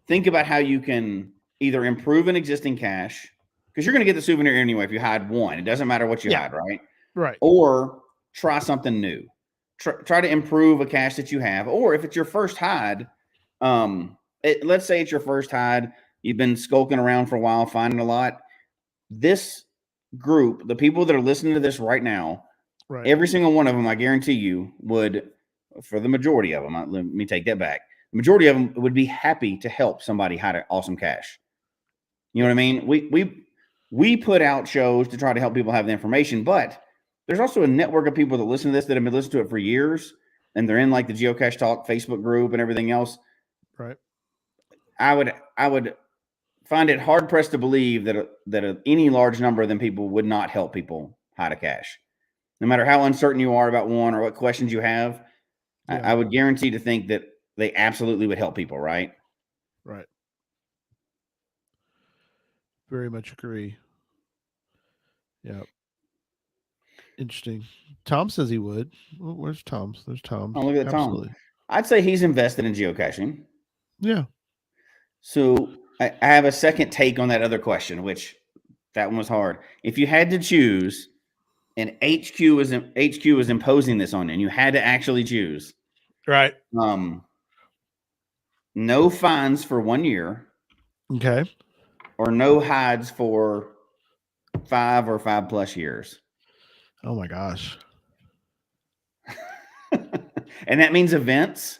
think about how you can either improve an existing cache, because you're going to get the souvenir anyway if you hide one. It doesn't matter what you
Yeah.
hide, right?
Right.
Or try something new. Try to improve a cache that you have. Or if it's your first hide, let's say it's your first hide, you've been skulking around for a while, finding a lot. This group, the people that are listening to this right now,
Right.
every single one of them, I guarantee you, would, for the majority of them, let me take that back. The majority of them would be happy to help somebody hide an awesome cache. You know what I mean? We put out shows to try to help people have the information, but there's also a network of people that listen to this that have been listening to it for years, and they're in like the Geocache Talk Facebook group and everything else.
Right.
I would find it hard pressed to believe that any large number of them people would not help people hide a cache, no matter how uncertain you are about one or what questions you have.
Yeah.
I would guarantee to think that they absolutely would help people, right?
Right. Very much agree. Yeah. Interesting. Tom says he would. Well, where's Tom's? There's Tom's.
Oh, look at that, Tom.
Absolutely.
I'd say he's invested in geocaching.
Yeah.
So I have a second take on that other question, which that one was hard. If you had to choose, and HQ is imposing this on you, and you had to actually choose,
Right.
no fines for 1 year,
Okay.
or no hides for 5 or 5+ years.
Oh my gosh.
And that means events.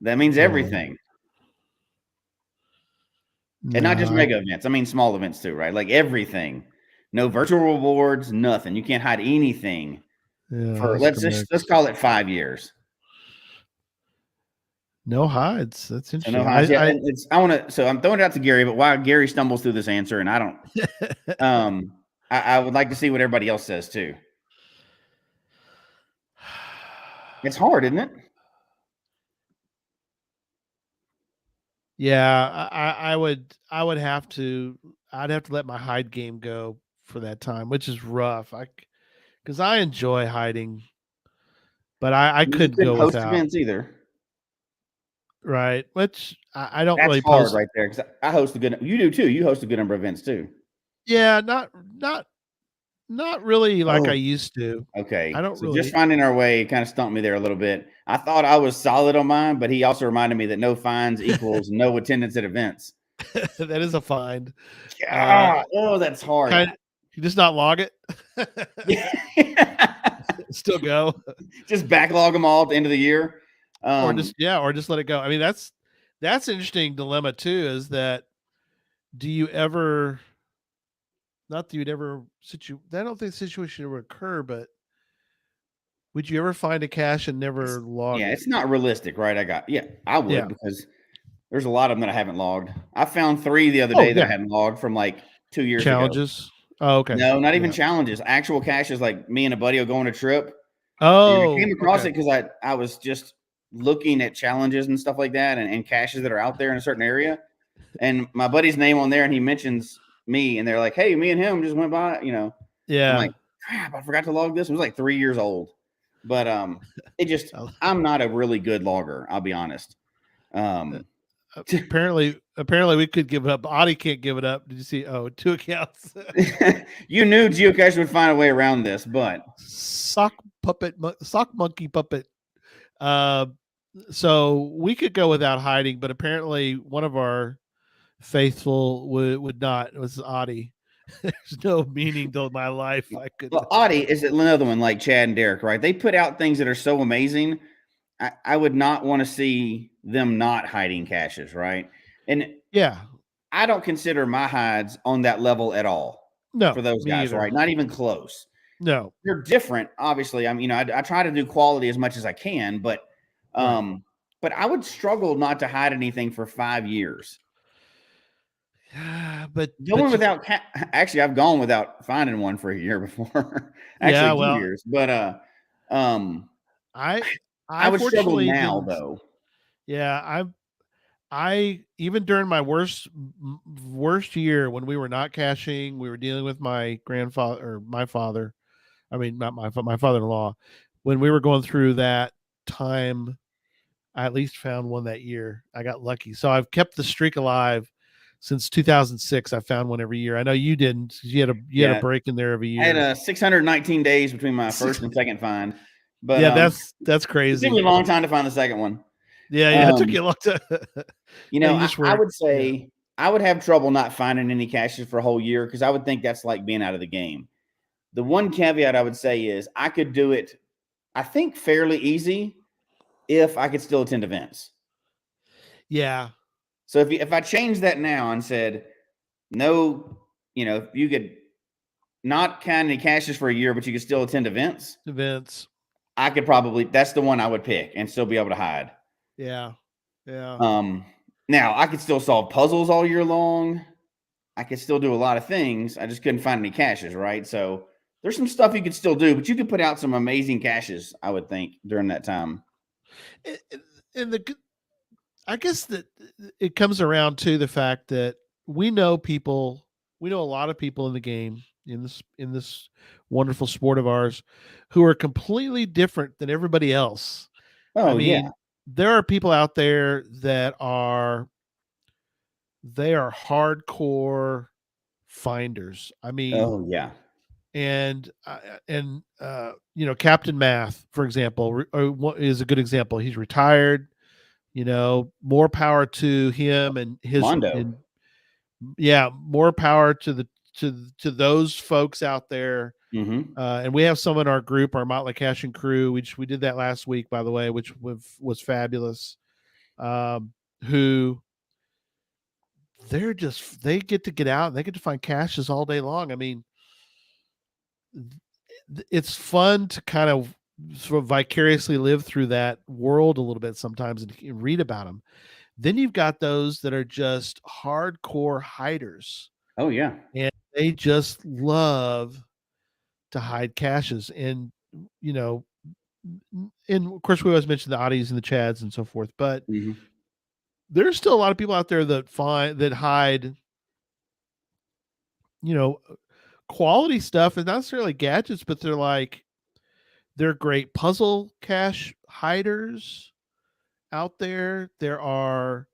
That means everything. And not just mega events. I mean small events too, right? Like everything. No virtual rewards, nothing. You can't hide anything for let's call it 5 years.
No hides. That's interesting.
So no hides. So I'm throwing it out to Gary, but while Gary stumbles through this answer, and I don't I would like to see what everybody else says too. It's hard, isn't it?
Yeah, I would have to. I'd have to let my hide game go for that time, which is rough. Because I enjoy hiding, but I
You
couldn't
couldn't
go
post
without.
events either.
Right, which I don't
That's
really
hard
post.
right there because I host a good. You do too. You host a good number of events too.
Yeah, not really like I
Oh,
used to. I
okay.
don't
So just
really.
finding our way kind of stumped me there a little bit. I thought I was solid on mine, but he also reminded me that no fines equals no attendance at events.
That is a find. Uh,
Yeah. Oh, that's hard.
kind you just not log it.
Yeah.
Still go,
Just backlog them all at the end of the year.
or just let it go. I mean, that's an interesting dilemma too. Is that do you ever? Not that you'd ever I don't think the situation would occur, but would you ever find a cache and never log
Yeah,
it?
it's not realistic, right? I would
Yeah.
because there's a lot of them that I haven't logged. I found 3 the other
Oh
day that I
yeah.
hadn't logged from like 2 years ago.
Challenges. Oh, okay.
No, not even
Yeah.
challenges. Actual caches, like me and a buddy will go on a trip, and I came
Oh,
across
okay.
it because I was just looking at challenges and stuff like that, and caches that are out there in a certain area, and my buddy's name on there, and he mentions me, and they're like, "Hey, me and him just went by," you know. I'm
Yeah.
like, "Crap, I forgot to log this." It was like 3 years old, but it just
Uh,
I'm not a really good logger. I'll be honest. Um,
apparently we could give it up. Audie can't give it up. Did you see? Oh, 2 accounts.
you knew Geocache would find a way around this, but
Sock monkey puppet. Uh, so we could go without hiding, but apparently one of our faithful would not. It was Audie. There's no meaning to my life. I
well,
couldn't.
Audie is another one like Chad and Derek, right? They put out things that are so amazing. I would not want to see them not hiding caches, right? And
Yeah.
I don't consider my hides on that level at all for
No,
those
me
guys,
either.
right? Not even close.
No.
They're different, obviously. I mean, I try to do quality as much as I can,
Right.
but I would struggle not to hide anything for 5 years. Going
But you,
without actually, I've gone without finding one for a year before.
yeah.
Actually, 2
Well,
years. But um,
I
I
I
would struggle
fortunately
now
didn't.
though.
Yeah. I even during my worst year when we were not caching, we were dealing with my grandfather or my father. I mean, not my father-in-law. When we were going through that time, I at least found one that year. I got lucky, so I've kept the streak alive since 2006. I found one every year. I know you didn't. 'Cause you had a
Yeah,
break in there every
I
year.
had 619 days between my first and second find, but
Yeah, that's
it took me
crazy.
a long time to find the second one.
Yeah, it took
Um,
you a long time.
you
Yeah,
know,
you just
I
were.
would
Yeah,
say I would have trouble not finding any caches for a whole year because I would think that's like being out of the game. The one caveat I would say is I could do it, I think, fairly easy if I could still attend events.
yeah,
So if I changed that now and said no, if you could not count any caches for a year, but you could still attend events,
events.
I could that's the one I would pick and still be able to hide.
Yeah, yeah.
Um, Now I could still solve puzzles all year long. I could still do a lot of things. I just couldn't find any caches, right? So there's some stuff you could still do, but you could put out some amazing caches, I would think, during that time.
And and I guess that it comes around to the fact that we know people, we know a lot of people in the game in this wonderful sport of ours who are completely different than everybody else. I
Oh yeah.
mean, there are people out there that they are hardcore finders. I mean,
Oh yeah.
Captain Math, for example, is a good example. He's retired. More power to him and his
Mondo.
and yeah, more power to those folks out there.
Mm-hmm.
And we have some in our group, our Motley Caching crew, which we did that last week, by the way, which was fabulous. Who they get to get out and they get to find caches all day long. I mean, it's fun to kind of sort of vicariously live through that world a little bit sometimes and read about them. Then you've got those that are just hardcore hiders,
Oh yeah.
and they just love to hide caches. And you know, and of course, we always mention the oddies and the chads and so forth. But
Mm-hmm.
there's still a lot of people out there that hide, quality stuff, and not necessarily gadgets, but they're great puzzle cache hiders out there. There are,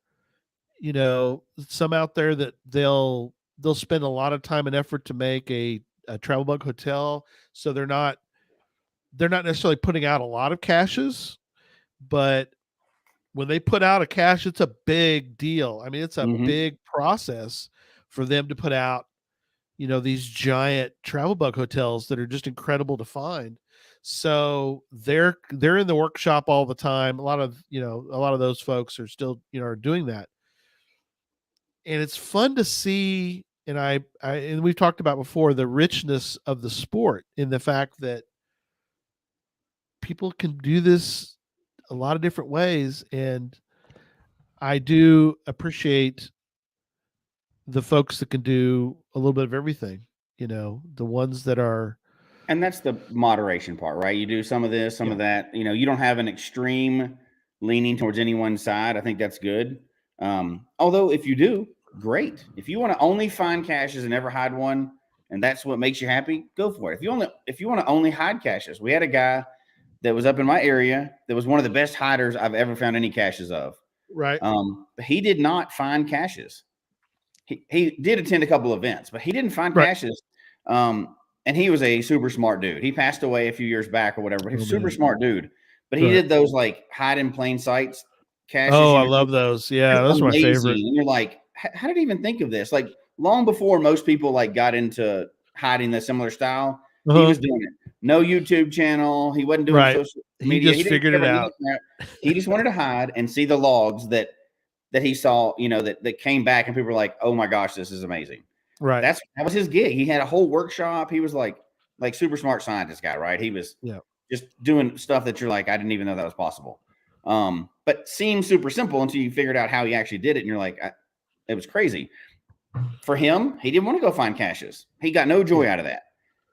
some out there that they'll spend a lot of time and effort to make a travel bug hotel. So they're not necessarily putting out a lot of caches, but when they put out a cache, it's a big deal. I mean, it's a big process for them to put out, these giant travel bug hotels that are just incredible to find. So they're in the workshop all the time. A lot of those folks are still, are doing that. And it's fun to see. And and we've talked about before the richness of the sport in the fact that people can do this a lot of different ways. And I do appreciate the folks that can do a little bit of everything, the ones that are.
And that's the moderation part, right? You do some of this, some of that, you don't have an extreme leaning towards any one side. I think that's good. Although if you do, great. If you want to only find caches and never hide one, and that's what makes you happy, go for it. If you want to only hide caches, we had a guy that was up in my area that was one of the best hiders I've ever found any caches of.
Right.
He did not find caches. He did attend a couple events, but he didn't find caches. And he was a super smart dude. He passed away a few years back or whatever, but he was a super smart dude. But he did those like hide in plain sight caches.
Oh, I love those. Yeah, those are my favorite.
And you're like, how did he even think of this? Like long before most people like got into hiding the similar style, he was doing it. No YouTube channel. He wasn't doing social media.
He just figured it out.
He just wanted to hide and see the logs that he saw, that came back, and people were like, oh my gosh, this is amazing.
Right.
That was his gig. He had a whole workshop. He was like super smart scientist guy, right? He was just doing stuff that you're like, I didn't even know that was possible. But seemed super simple until you figured out how he actually did it. And you're like, it was crazy. For him, he didn't want to go find caches. He got no joy out of that.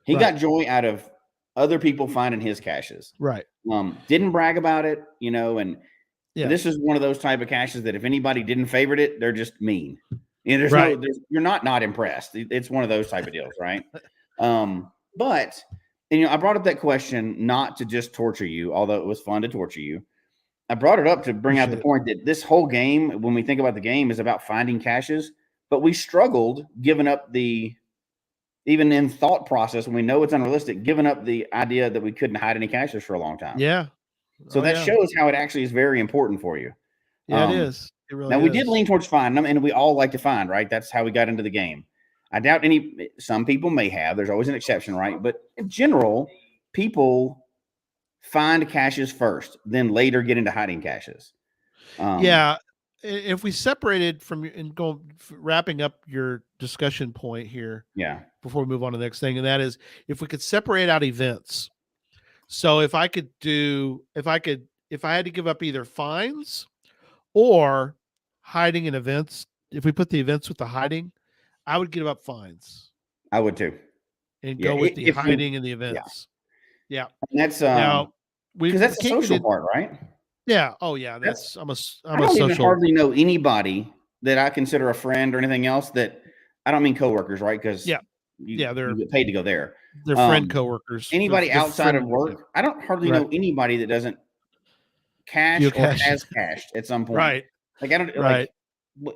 He got joy out of other people finding his caches.
Right.
Didn't brag about it, and this is one of those type of caches that if anybody didn't favorite it, they're just mean. You're not impressed. It's one of those type of deals, right? But I brought up that question not to just torture you, although it was fun to torture you. I brought it up to bring out the point that this whole game, when we think about the game, is about finding caches, but we struggled giving up even in thought process, when we know it's unrealistic, giving up the idea that we couldn't hide any caches for a long time.
Yeah.
So that shows how it actually is very important for you.
Yeah, it is. It really
now,
is.
we did lean towards finding them, and we all like to find, right? That's how we got into the game. I doubt some people may have. There's always an exception, right? But in general, people find caches first, then later get into hiding caches.
If we separated from and wrapping up your discussion point here, before we move on to the next thing, and that is if we could separate out events. So if I had to give up either finds or hiding in events, if we put the events with the hiding, I would give up finds.
I would too.
And go with the hiding and the events. Yeah.
And that's
now
because that's the social part, right?
Yeah. Oh yeah. I don't
even hardly know anybody that I consider a friend or anything else that I don't mean coworkers, right? Because
you
get paid to go there.
They're friend coworkers.
Anybody outside of work, I don't hardly know anybody that doesn't cache or has cached at some point.
Right.
Like I don't what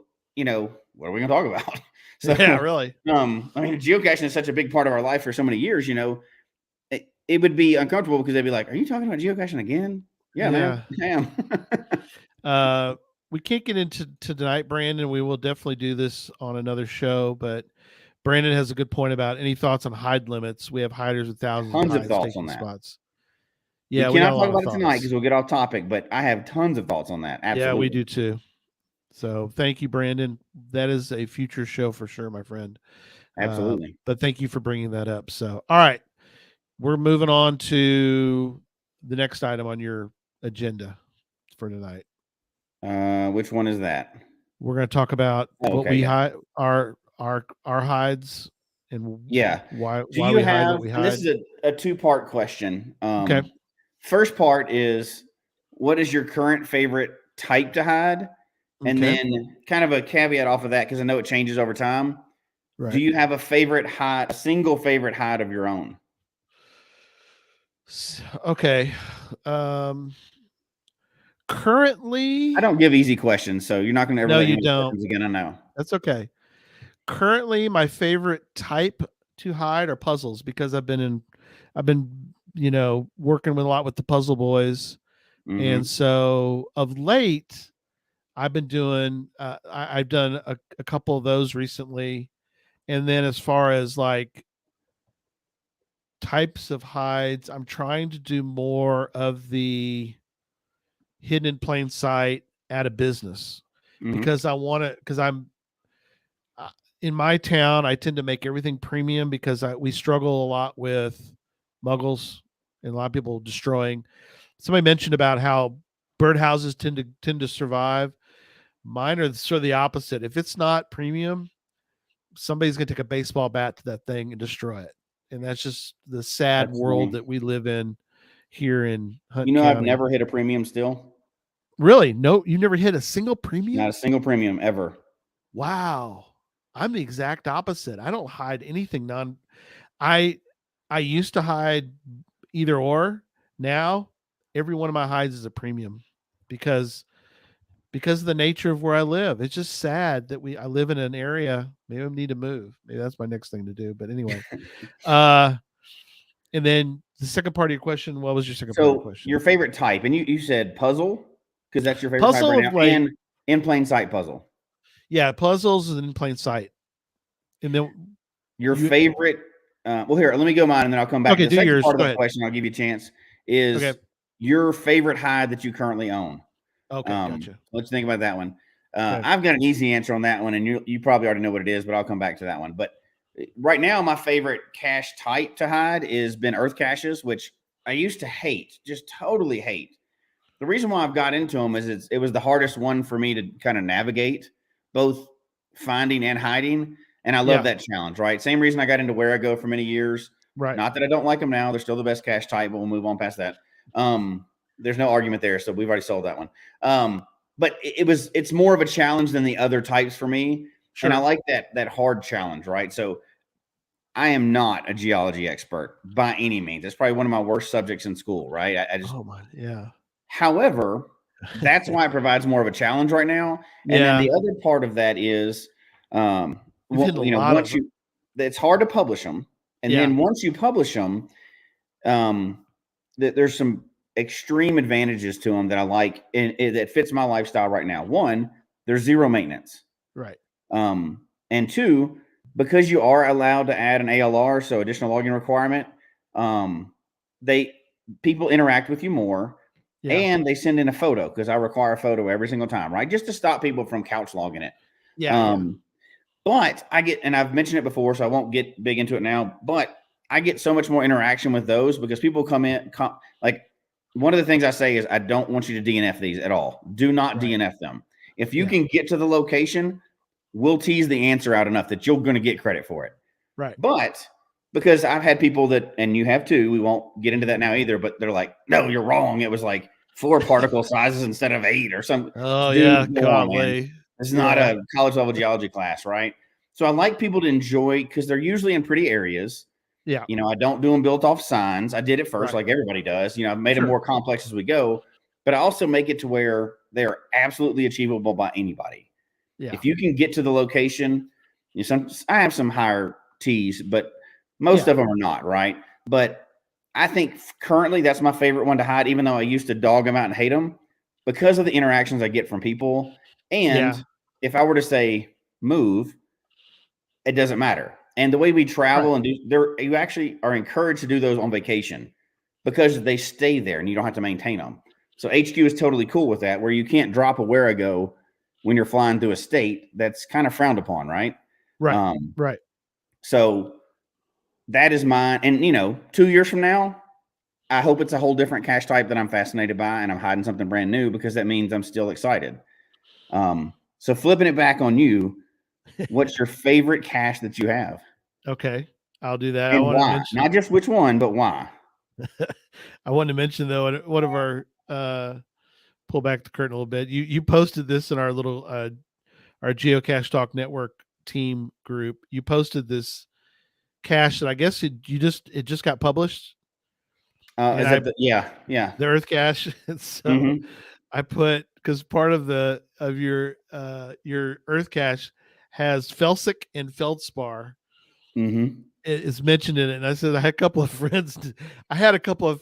are we gonna talk about?
So, yeah, really.
I mean, geocaching is such a big part of our life for so many years. It would be uncomfortable because they'd be like, "Are you talking about geocaching again?" Yeah, man, I am.
We can't get into tonight, Brandon. We will definitely do this on another show. But Brandon has a good point about any thoughts on hide limits. We have hiders with tons
of thoughts on that.
Spots.
Yeah, we cannot talk about it tonight because we'll get off topic. But I have tons of thoughts on that. Absolutely.
Yeah, we do too. So thank you, Brandon. That is a future show for sure, my friend.
Absolutely.
But thank you for bringing that up. So, all right, we're moving on to the next item on your agenda for tonight.
Which one is that?
We're going to talk about what we hide, our hides, and why we hide what we hide.
This is a two-part question.
Okay.
First part is, what is your current favorite type to hide? And
Okay.
then kind of a caveat off of that, because I know it changes over time. Do
Right.
you have a favorite hide, a single favorite hide of your own?
Okay.
I
Currently,
don't give easy questions, so you're not going to ever
no,
let
you
any
don't.
questions again. I know.
That's okay. Currently, my favorite type to hide are puzzles because I've been, working with a lot with the puzzle boys. And
Mm-hmm.
so of late, I've been doing, I've done a couple of those recently. And then as far as like types of hides, I'm trying to do more of the hidden in plain sight at a business
Mm-hmm.
because I want to, because uh, in my town, I tend to make everything premium because we struggle a lot with muggles and a lot of people destroying. Somebody mentioned about how birdhouses tend to survive. Mine are sort of the opposite. If it's not premium, somebody's going to take a baseball bat to that thing and destroy it. And that's just the sad
That's
world
funny.
that we live in here in
You
Hunt
know, I've
County.
never hit a premium still.
Really? No, you never hit a single
Not
premium?
a single premium ever.
Wow. I'm the exact opposite. I don't hide anything I I used to hide either or. Now every one of my hides is a premium because of the nature of where I live. It's just sad that I live in an area. Maybe I need to move. Maybe that's my next thing to do. But anyway, uh, and then the second part of your question. What was your second part of your
So
question?
your favorite type, and you said puzzle because that's your favorite type
Puzzle
right
of
now,
late.
and in plain sight puzzle.
Yeah, puzzles is in plain sight. And then
Your
you
favorite. Well, here, let me go mine, and then I'll come back.
okay?
The
Do
second
yours.
part of
Go
the
ahead.
question, I'll give you a chance.
Okay.
Is your favorite hide that you currently own?
Okay. Gotcha.
Let's think about that one.
Okay.
I've got an easy answer on that one, and you probably already know what it is, but I'll come back to that one. But right now, my favorite cache type to hide is been earth caches, which I used to hate, just totally hate. The reason why I've got into them is it was the hardest one for me to kind of navigate, both finding and hiding. And I love
Yeah.
that challenge, right? Same reason I got into Where I Go for many years.
Right.
Not that I don't like them now; they're still the best cache type, but we'll move on past that. There's no argument there, so we've already solved that one. But it's more of a challenge than the other types for me, and I
Sure.
like that hard challenge, right? So I am not a geology expert by any means. It's probably one of my worst subjects in school, right? I just
Oh my. Yeah.
However, that's why it provides more of a challenge right now. And then
Yeah.
the other part of that is,
You've hit a lot
once
of.
it's hard to publish them, and
Yeah.
then once you publish them, there's some extreme advantages to them that I like, and that fits my lifestyle right now. One, there's zero maintenance.
Right.
And two, because you are allowed to add an ALR, so additional login requirement, they people interact with you more,
Yeah.
and they send in a photo because I require a photo every single time, right? Just to stop people from couch logging it.
Yeah. Yeah.
But and I've mentioned it before, so I won't get big into it now, but I get so much more interaction with those because people like one of the things I say is I don't want you to DNF these at all. Do not
Right.
DNF them. If you
Yeah.
can get to the location, we'll tease the answer out enough that you're going to get credit for it.
Right.
But because I've had people that, and you have too, we won't get into that now either, but they're like, no, you're wrong. It was like 4 particle sizes instead of 8 or something.
Oh yeah.
Dude, go on, man.
Golly.
It's not
Yeah.
a college level geology class, right? So I like people to enjoy because they're usually in pretty areas.
Yeah.
I don't do them built off signs. I did it first,
Right.
like everybody does. I've made them
Sure.
more complex as we go, but I also make it to where they are absolutely achievable by anybody.
Yeah.
If you can get to the location, I have some higher T's, but most of them are not, right? But I think currently that's my favorite one to hide, even though I used to dog them out and hate them because of the interactions I get from people. And if I were to say move, it doesn't matter. And the way we travel and you actually are encouraged to do those on vacation because they stay there and you don't have to maintain them. So HQ is totally cool with that, where you can't drop a where I go when you're flying through a state that's kind of frowned upon, right?
Right. Right.
So that is mine. And 2 years from now, I hope it's a whole different cache type that I'm fascinated by, and I'm hiding something brand new because that means I'm still excited. So flipping it back on you, what's your favorite cache that you have?
Okay. I'll do that. I
And
want to
why?
mention.
Not just which one, but why?
I wanted to mention though one of our pull back the curtain a little bit. You posted this in our little our Geocache Talk Network team group. You posted this cache that I guess it just got published, and
yeah.
the Earth cache. So
Mm-hmm.
I put, because part of your Earth cache has Felsic and Feldspar
Mm-hmm.
is mentioned in it, and I said I had a couple of friends. I had a couple of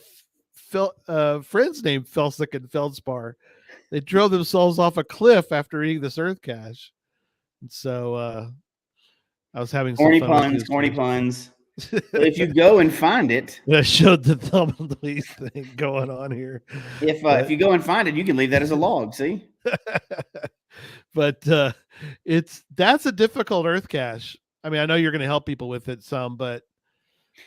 friends named Felsic and Feldspar. They drove themselves off a cliff after eating this Earth cache, and so I was having some fun with his
Corny
cache.
puns. But if you go and find it,
I showed the thumb of the least thing going on here.
if you go and find it, you can leave that as a log. See,
but that's a difficult Earth cache. I mean, I know you're going to help people with it some, but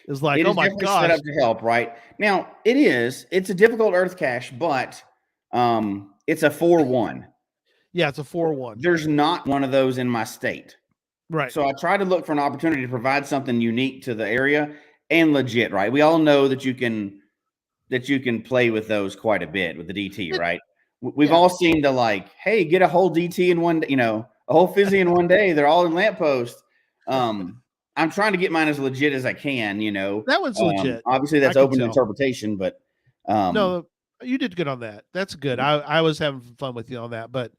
it's like,
it
oh
is
my
definitely
gosh,
set up to help. Right now, it's a difficult Earth cache, but it's a 4-1.
yeah, it's a 4-1,
There's not one of those in my state.
right?
So I try to look for an opportunity to provide something unique to the area and legit, right? We all know that you can play with those quite a bit with the DT, right? We've all seen the like, hey, get a whole DT in one, a whole fizzy in one day. They're all in lamppost. I'm trying to get mine as legit as I can,
That one's legit.
Obviously that's open to interpretation, but
no, you did good on that. That's good. I was having fun with you on that, but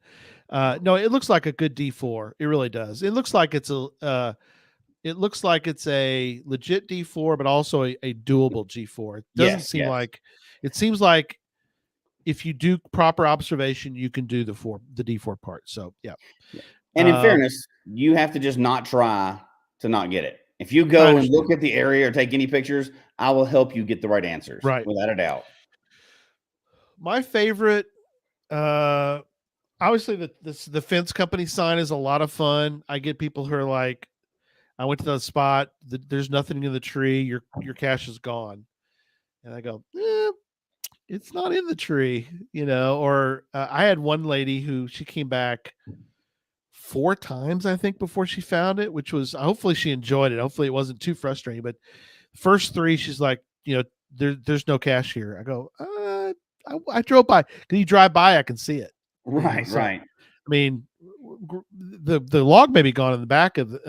no, it looks like a good D4. It really does. It looks like it's a legit D4, but also a doable G4. It doesn't seem like, it seems like if you do proper observation, you can do the D4 part. So yeah.
And in fairness, you have to just not try to not get it. If you go and look at the area or take any pictures, I will help you get the right answers,
right,
without a doubt.
My favorite, obviously the fence company sign is a lot of fun. I get people who are like, I went to the spot, there's nothing in the tree, your cache is gone, and I go, it's not in the tree, or I had one lady who she came back 4 times, I think, before she found it, which was, hopefully she enjoyed it. Hopefully it wasn't too frustrating, but first 3, she's like, there's no cache here. I go, I drove by. Can you drive by? I can see it.
Right.
I mean, the log may be gone on the back of it.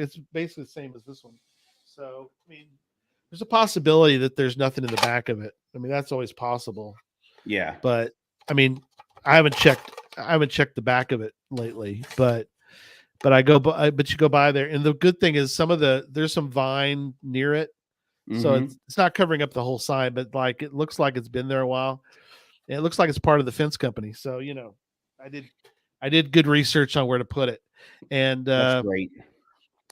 It's basically the same as this one. So, I mean, there's a possibility that there's nothing in the back of it. I mean, that's always possible.
Yeah.
But I mean, I haven't checked the back of it lately, but but you go by there, and the good thing is there's some vine near it. Mm-hmm. So it's not covering up the whole sign, but like, it looks like it's been there a while. And it looks like it's part of the fence company. So, I did good research on where to put it. And
that's great.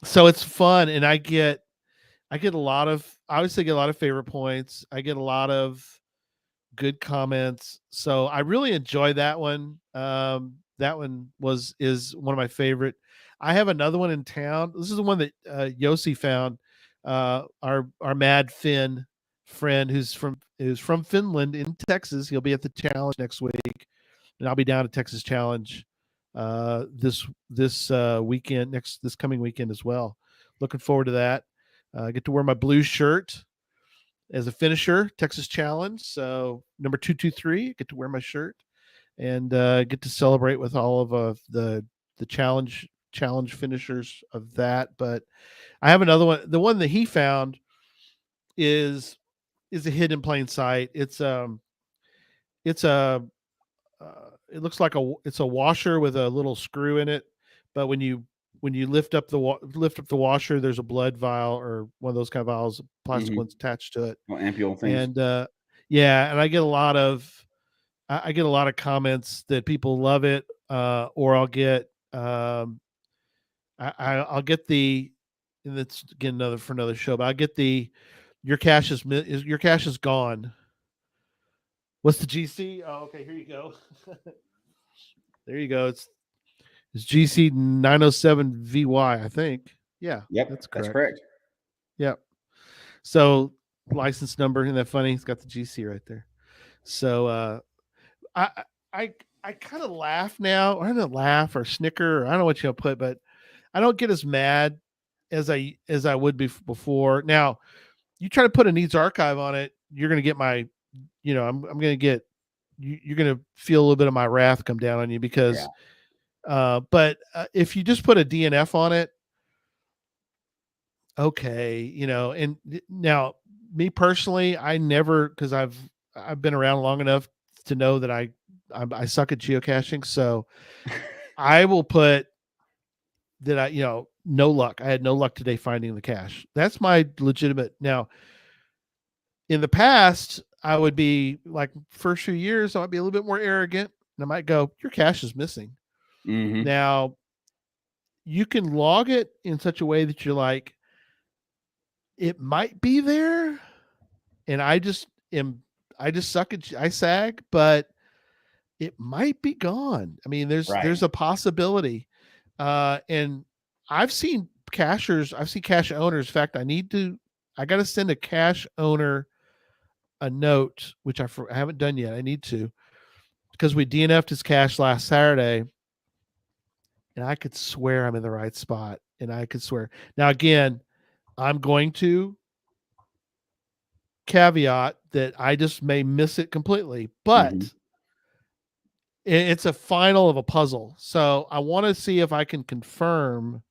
So it's fun, and I get a lot of favorite points. I get a lot of good comments. So I really enjoy that one. That one is one of my favorite. I have another one in town. This is the one that Yossi found. Our Mad Finn friend who's from Finland in Texas. He'll be at the challenge next week, and I'll be down at Texas Challenge this weekend, this coming weekend as well. Looking forward to that. I get to wear my blue shirt as a finisher, Texas Challenge. So number 223, get to wear my shirt and get to celebrate with all of the challenge finishers of that. But I have another one. The one that he found is a hidden in plain sight. It looks like it's a washer with a little screw in it, but when you lift up the washer, there's a blood vial or one of those kind of vials, plastic ones attached to it.
Ampule things.
And and I get a lot of comments that people love it, or I'll get I'll get and that's again another show, but I'll get your cache is gone. What's the GC? Oh, okay, here you go. There you go. It's GC 907 VY, I think. Yeah.
Yep,
that's correct.
That's correct.
Yep. So license number, isn't that funny? It's got the GC right there. So I kind of laugh now, or I don't laugh or snicker, or I don't know what you'll put, but I don't get as mad as I would be before. Now, you try to put a needs archive on it, you're going to get my, I'm going to get you're going to feel a little bit of my wrath come down on you because,
Yeah.
but if you just put a DNF on it, okay, you know, and now me personally, I never, because I've been around long enough to know that I suck at geocaching, so I will put that no luck. I had no luck today finding the cache. That's my legitimate. Now, in the past, I would be like first few years, I might be a little bit more arrogant, and I might go, "Your cache is missing."
Mm-hmm.
Now, you can log it in such a way that you're like, it might be there, and I just suck at I sag, but it might be gone. I mean, there's a possibility. And I've seen cachers, I've seen cache owners. In fact, I got to send a cache owner a note, which I haven't done yet. I need to, because we DNF'd his cache last Saturday, and I could swear I'm in the right spot. And I could swear. Now, again, I'm going to caveat that I just may miss it completely, but
Mm-hmm.
it's a final of a puzzle. So I want to see if I can confirm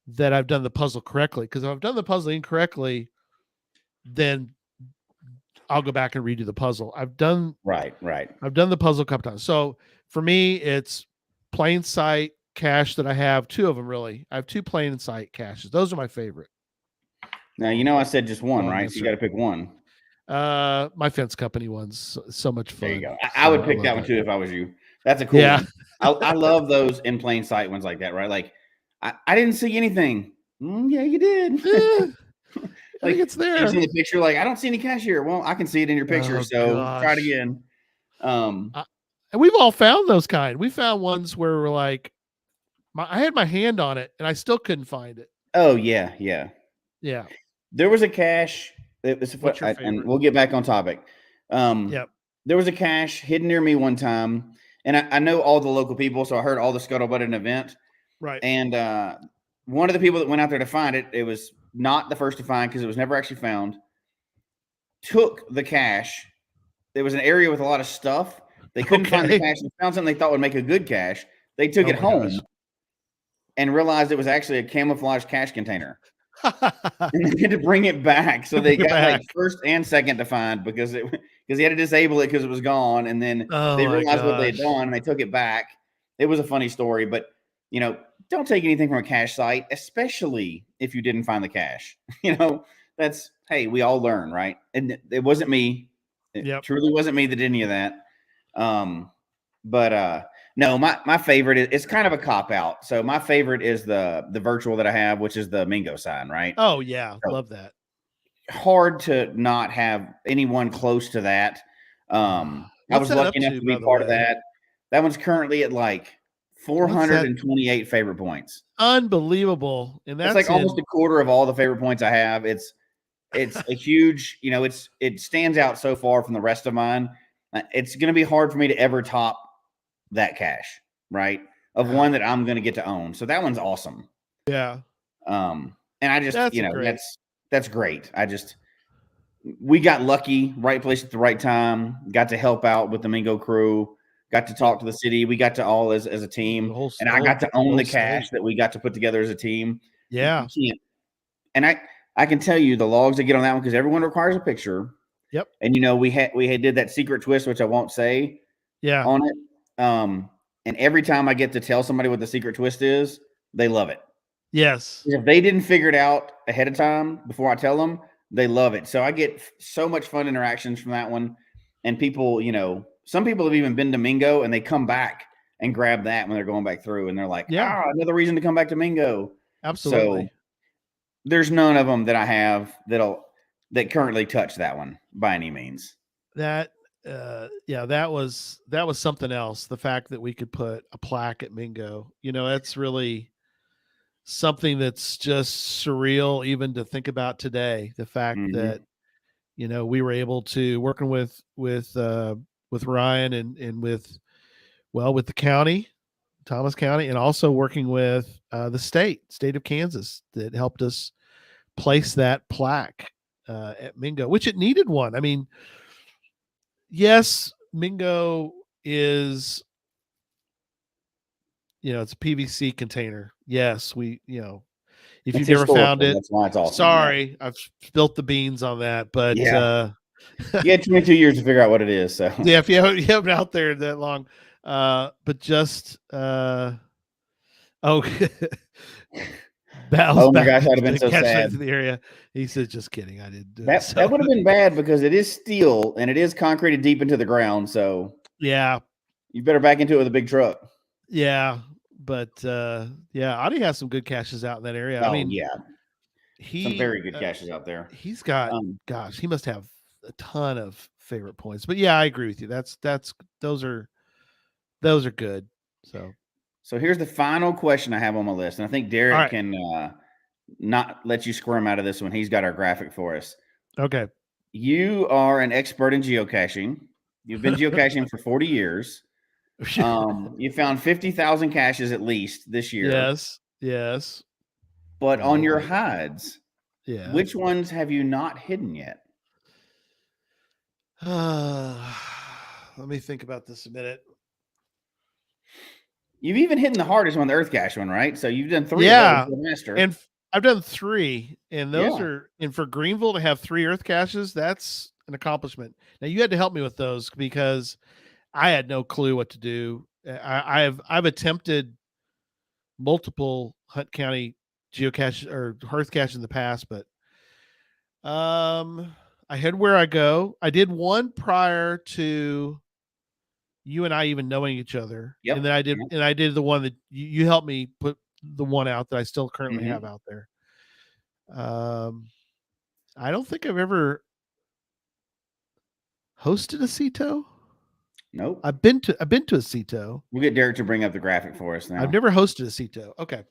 that I've done the puzzle correctly. Because if I've done the puzzle incorrectly, then I'll go back and redo the puzzle. I've done the puzzle a couple times. So for me, it's plain sight cache that I have. Two of them, really. I have two plain sight caches. Those are my favorite.
Now, I said just one, right? So you got to pick one.
My fence company one's so much fun.
There you go. I would pick that one too if I was you. That's a cool one. I love those in plain sight ones like that, right? Like, I didn't see anything. Yeah, you did.
I think it's there.
You see the picture, like, I don't see any cache here. Well, I can see it in your picture, try it again.
And we've all found those kind. We found ones where we're like, I had my hand on it and I still couldn't find it.
Oh yeah. There was a cache.
What's your favorite?
And we'll get back on topic. There was a cache hidden near me one time, and I know all the local people, so I heard all the scuttlebutt at an event.
Right.
And one of the people that went out there to find it, it was not the first to find because it was never actually found, took the cache. There was an area with a lot of stuff. They couldn't find the cache. They found something they thought would make a good cache. They took it home and realized it was actually a camouflage cache container. And they had to bring it back. So they got like first and second to find because he had to disable it because it was gone. And then they realized what they had done and they took it back. It was a funny story, but don't take anything from a cache site, especially if you didn't find the cache. That's, hey, we all learn, right? And it wasn't me. It truly wasn't me that did any of that. But no, my favorite it's kind of a cop out. So my favorite is the virtual that I have, which is the Mingo sign, right?
Oh yeah, so love that.
Hard to not have anyone close to that. I was lucky enough to be part of that. That one's currently at like 428 favorite points.
Unbelievable. And that's
like almost a quarter of all the favorite points I have. It's a huge, it stands out so far from the rest of mine. It's going to be hard for me to ever top that cache, right? Of one that I'm going to get to own. So that one's awesome.
Yeah.
And I just, that's great. We got lucky, right place at the right time, got to help out with the Mingo crew, got to talk to the city. We got to all as a team, and I got to own the cache that we got to put together as a team.
Yeah.
And I can tell you the logs that get on that one, because everyone requires a picture.
Yep.
And we had did that secret twist, which I won't say on it. And every time I get to tell somebody what the secret twist is, they love it.
Yes.
If they didn't figure it out ahead of time before I tell them, they love it. So I get so much fun interactions from that one. And people, some people have even been to Mingo and they come back and grab that when they're going back through, and they're like, another reason to come back to Mingo.
Absolutely.
So there's none of them that I have that currently touch that one by any means.
That was something else. The fact that we could put a plaque at Mingo, that's really something that's just surreal even to think about today. The fact that, we were able to, working with Ryan and with the county, Thomas County, and also working with the state of Kansas, that helped us place that plaque at Mingo, which it needed one. I mean, yes, Mingo is, it's a PVC container. Yes, if
It's
you've never found
historical.
it,
That's why it's awesome.
sorry, I've spilt the beans on that. But
Yeah. You had 22 years to figure out what it is. So
yeah, if you haven't been out there that long, but just oh.
Oh my gosh,
back
I'd have been so
catch
sad.
into the area. He said, "Just kidding, I didn't do it."
That
So,
would have been bad because it is steel and it is concreted deep into the ground. So
yeah,
you better back into it with a big truck.
yeah, but Audie has some good caches out in that area. I
Oh
mean,
yeah, some very good caches out there.
He's got, gosh, he must have a ton of favorite points. But yeah, I agree with you. Those are good.
So here's the final question I have on my list, and I think Derek
right.
can not let you squirm out of this one. He's got our graphic for us.
Okay.
You are an expert in geocaching. You've been geocaching for 40 years. You found 50,000 caches at least this year.
Yes.
But on your hides,
yeah,
which ones have you not hidden yet?
Let me think about this a minute.
You've even hidden the hardest one, the Earth Cache one, right? So you've done 3
of
those for Master.
And I've done 3, and those are, and for Greenville to have 3 Earth Caches, that's an accomplishment. Now you had to help me with those because I had no clue what to do. I've attempted multiple Hunt County geocache or Earth Cache in the past, but I head where I go. I did one prior to you and I even knowing each other.
Yep.
And then I did the one that you helped me put the one out that I still currently have out there. I don't think I've ever hosted a CETO.
Nope.
I've been to a CETO.
We'll get Derek to bring up the graphic for us now.
I've never hosted a CETO. Okay.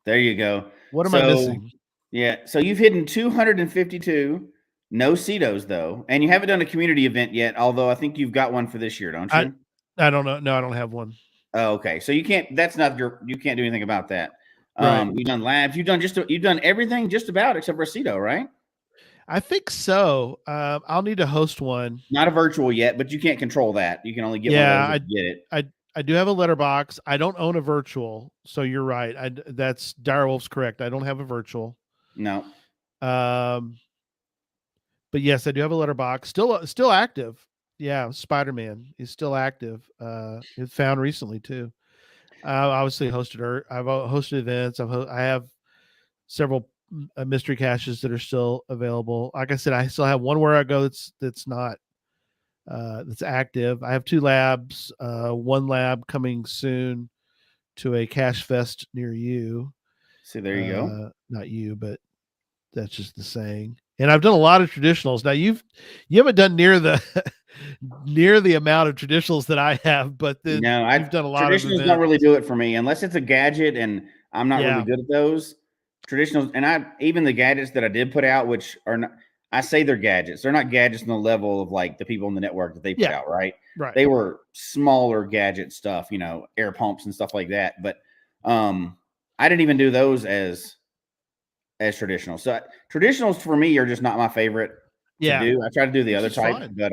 There you go.
What am I missing?
Yeah. So you've hidden 252, no CETOs though, and you haven't done a community event yet, although I think you've got one for this year, don't you?
I don't know. No, I don't have one.
Oh, okay. So you can't do anything about that.
Right.
You've done labs, you've done everything just about except for a CETO, right?
I think so. I'll need to host one.
Not a virtual yet, but you can't control that. You can only get one of those if you get it.
I do have a letterbox. I don't own a virtual, so you're right. That's Direwolf's correct. I don't have a virtual.
No.
But yes, I do have a letterbox. Still active. Yeah, Spider-Man is still active. It's found recently too. Obviously hosted I've hosted events. I have several mystery caches that are still available. Like I said, I still have one where I go that's not that's active. I have 2 labs, one lab coming soon to a cache fest near you.
See, there you go.
Not you, but that's just the saying. And I've done a lot of traditionals. Now you haven't done near the amount of traditionals that I have, but then you've done a lot of
traditionals. Don't really do it for me unless it's a gadget, and I'm not really good at those traditionals. And even the gadgets that I did put out, which are not. I say they're gadgets. They're not gadgets on the level of like the people on the network that they put out, right?
Right.
They were smaller gadget stuff, air pumps and stuff like that. But I didn't even do those as traditional. So traditionals for me are just not my favorite to do. I try to do the other type, but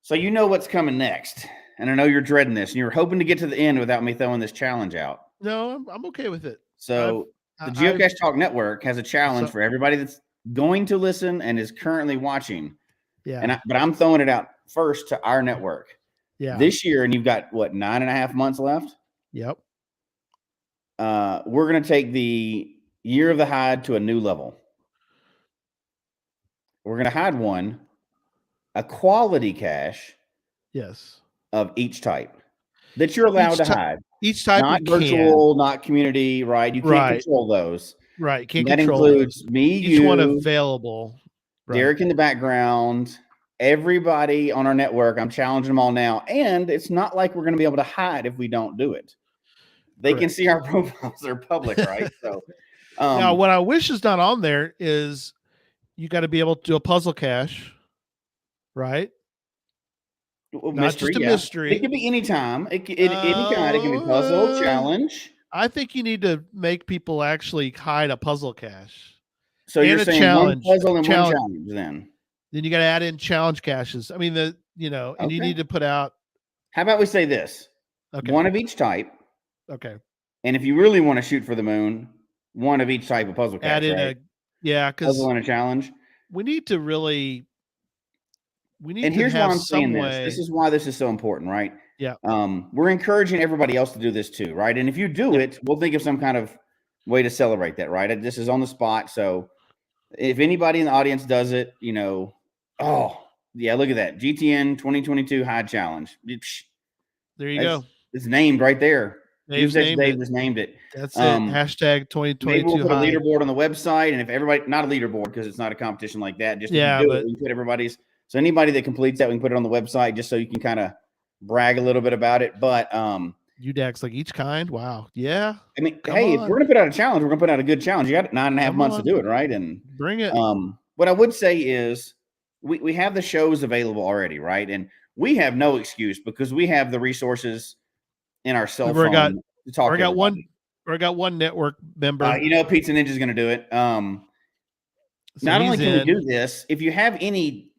So you know what's coming next, and I know you're dreading this, and you're hoping to get to the end without me throwing this challenge out.
No, I'm okay with it.
So the Geocache Talk Network has a challenge for everybody that's going to listen and is currently watching.
Yeah.
But I'm throwing it out first to our network.
Yeah.
This year, and you've got what, 9.5 months left?
Yep.
We're going to take the Year of the Hide to a new level. We're going to hide a quality cache.
Yes.
Of each type that you're allowed to hide.
Each type,
not virtual, not community, right? You can't control those.
Right.
That includes me,
each one available.
Derek in the background, everybody on our network. I'm challenging them all now. And it's not like we're going to be able to hide if we don't do it. They can see our profiles. They're public, right? So
now what I wish is not on there is you got to be able to do a puzzle cache, right? Not just a mystery.
It can be anytime. Any kind. It can be puzzle, challenge.
I think you need to make people actually hide a puzzle cache.
So you're saying challenge, one puzzle and one challenge then?
Then you got to add in challenge caches. I mean, the and you
Okay.
need to put out.
How about we say this?
Okay.
One of each type.
Okay.
And if you really want to shoot for the moon, one of each type of puzzle
Add
cache,
in
right?
because
Puzzle and a challenge.
we need to
And here's why
have
I'm saying
some
this.
way.
This is why this is so important, right?
Yeah.
We're encouraging everybody else to do this too, right? And if you do it, we'll think of some kind of way to celebrate that, right? This is on the spot. So if anybody in the audience does it, oh, yeah, look at that. GTN 2022 High Challenge.
There you go.
It's named right there.
Dave
just named it.
That's it. Hashtag 2022
Maybe we'll put
high.
a leaderboard on the website, and if everybody, not a leaderboard because it's not a competition like that. Just if you do it, we put everybody's. So anybody that completes that, we can put it on the website just so you can kind of brag a little bit about it. But
UDAX like each kind. Wow. Yeah.
I mean, if we're gonna put out a challenge, we're gonna put out a good challenge. You got 9.5 months to do it, right? And
bring it.
What I would say is we have the shows available already, right? And we have no excuse because we have the resources in our cell phone to talk. I got
one network member.
Pizza Ninja's going to do it. Not only can we do this, if you have any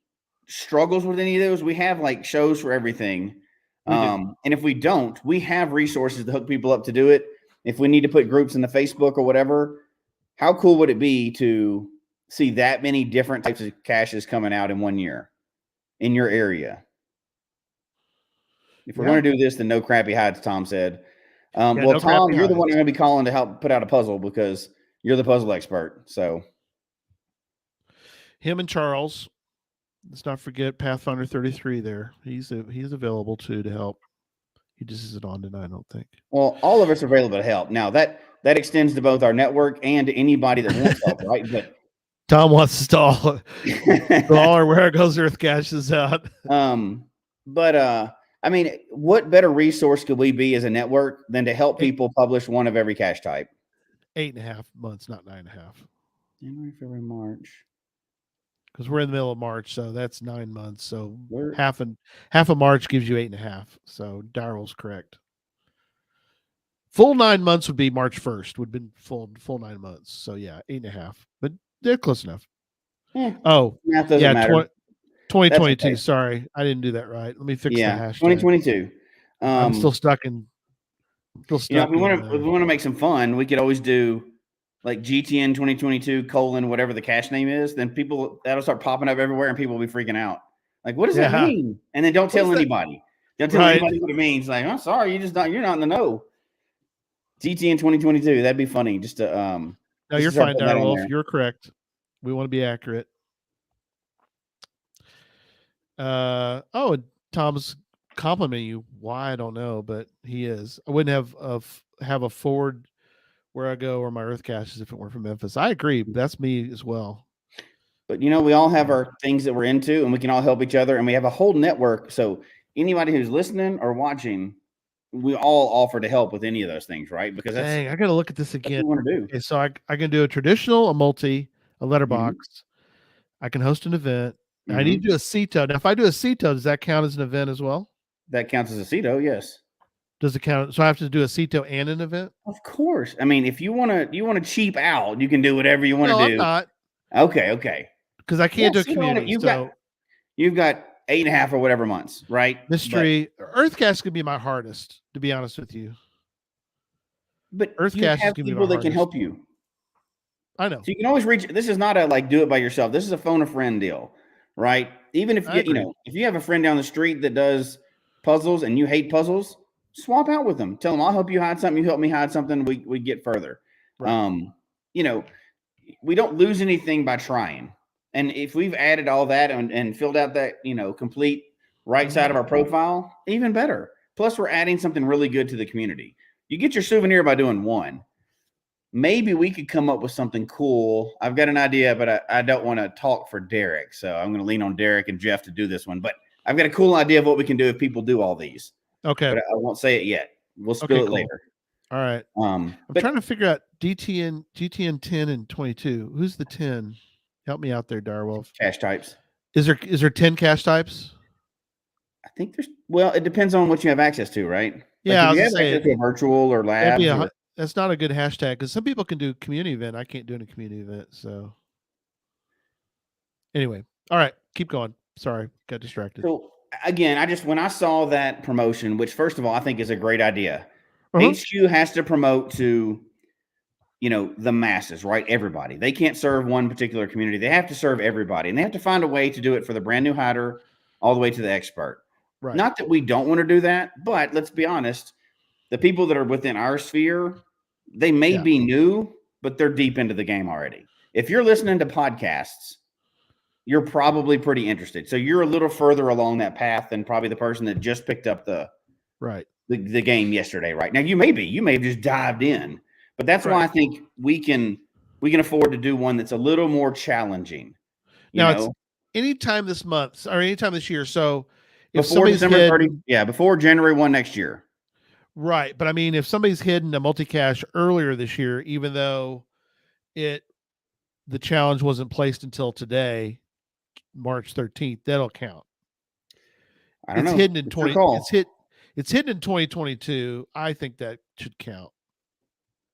struggles with any of those, we have like shows for everything. And if we don't, we have resources to hook people up to do it. If we need to put groups in the Facebook or whatever, how cool would it be to see that many different types of caches coming out in 1 year in your area? If we're going to do this, then no crappy hides, Tom said. Tom, you're the one who's going to be calling to help put out a puzzle because you're the puzzle expert. So
him and Charles, let's not forget Pathfinder 33 there. He's available too to help. He just isn't on tonight, I don't think.
Well, all of us are available to help. Now that extends to both our network and to anybody that wants help, right? But
Tom wants to all our Where It Goes Earth caches out.
I mean, what better resource could we be as a network than to help people publish one of every cache type?
8.5 months, not 9.5.
January, February, March.
Because we're in the middle of March, so that's 9 months. So half of March gives you 8.5. So Darrell's correct. Full 9 months would be March 1st. Would have been full 9 months. So yeah, 8.5. But they're close enough.
Math doesn't matter.
2022. Okay. Sorry, I didn't do that right. Let me fix the hashtag.
2022.
I'm still stuck in.
If we want to make some fun, we could always do like GTN 2022 : whatever the cache name is. Then that'll start popping up everywhere, and people will be freaking out. Like, what does that mean? And then don't tell anybody. Don't tell anybody what it means. Like, I'm sorry, you're not in the know. GTN 2022. That'd be funny. Just to
No, you're fine, Darrell. You're correct. We want to be accurate. Tom's complimenting you. Why, I don't know, but he is. I wouldn't have a forward Where I Go or my Earth caches if it weren't for Memphis. I agree. That's me as well.
But we all have our things that we're into, and we can all help each other, and we have a whole network. So anybody who's listening or watching, we all offer to help with any of those things, right? Because
I got to look at this again.
What we want to do.
Okay, so I can do a traditional, a multi, a letterbox. Mm-hmm. I can host an event. I need to do a CETO. Now, if I do a CETO, does that count as an event as well?
That counts as a CETO, yes.
Does it count? So I have to do a CETO and an event?
Of course. I mean, if you want to cheap out, you can do whatever you want to do.
I'm not.
Okay.
Because I can't do a community.
You've got 8.5 or whatever months, right?
Mystery. Earthcast could be my hardest, to be honest with you.
But Earthcast is people that can help you.
I know.
So you can always reach. This is not a do it by yourself. This is a phone a friend deal, right? Even if if you have a friend down the street that does puzzles and you hate puzzles, swap out with them. Tell them I'll help you hide something. You help me hide something. We get further. Right. We don't lose anything by trying. And if we've added all that and filled out that complete right side of our profile, even better. Plus, we're adding something really good to the community. You get your souvenir by doing one. Maybe we could come up with something cool. I've got an idea, but I don't want to talk for Derek. So I'm going to lean on Derek and Jeff to do this one. But I've got a cool idea of what we can do if people do all these.
Okay.
But I won't say it yet. We'll spill it later.
All right. I'm trying to figure out GTN 10 and 22. Who's the 10? Help me out there, Darwolf.
Cache types.
Is there 10 cache types?
I think it depends on what you have access to, right?
Yeah.
If you have access to a virtual or labs.
That's not a good hashtag because some people can do community event. I can't do a community event. So anyway, all right, keep going. Sorry, got distracted.
So again, when I saw that promotion, which first of all, I think is a great idea.
Uh-huh.
HQ has to promote to, the masses, right? Everybody. They can't serve one particular community. They have to serve everybody, and they have to find a way to do it for the brand new hider all the way to the expert.
Right.
Not that we don't want to do that, but let's be honest, the people that are within our sphere, they may be new, but they're deep into the game already. If you're listening to podcasts, you're probably pretty interested. So you're a little further along that path than probably the person that just picked up the game yesterday, right? Now you may have just dived in, but that's why I think we can afford to do one that's a little more challenging.
It's anytime this month or anytime this year. So if
before December 30, before January 1 next year.
Right. But I mean, if somebody's hidden a multi-cache earlier this year, even though the challenge wasn't placed until today, March 13th, that'll count.
I don't know.
Hidden in it's hidden in 2022. I think that should count.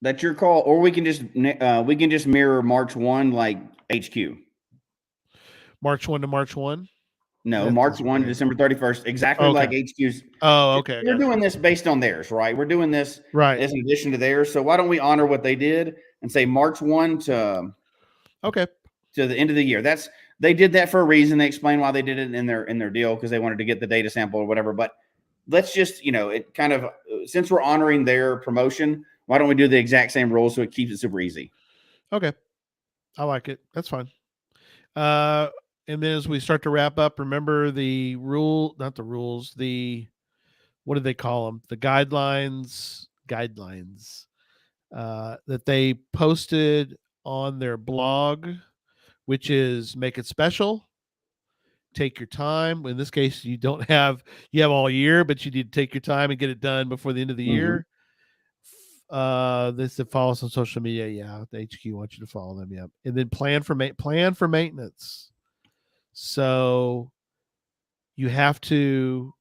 That's your call. Or we can just mirror March 1 like HQ.
March 1 to March 1?
No, March 1 to December 31st, exactly like HQ's.
Oh, okay.
We're doing this based on theirs, right? We're doing this as an addition to theirs. So why don't we honor what they did and say March 1 to the end of the year? They did that for a reason. They explained why they did it in their deal because they wanted to get the data sample or whatever. But let's just, it kind of, since we're honoring their promotion, why don't we do the exact same rules so it keeps it super easy?
Okay. I like it. That's fine. And then as we start to wrap up, remember what do they call them? The guidelines that they posted on their blog, which is make it special. Take your time. In this case, you have all year, but you need to take your time and get it done before the end of the year. This follow us on social media. Yeah, the HQ wants you to follow them. Yeah, and then plan for maintenance. So you have to,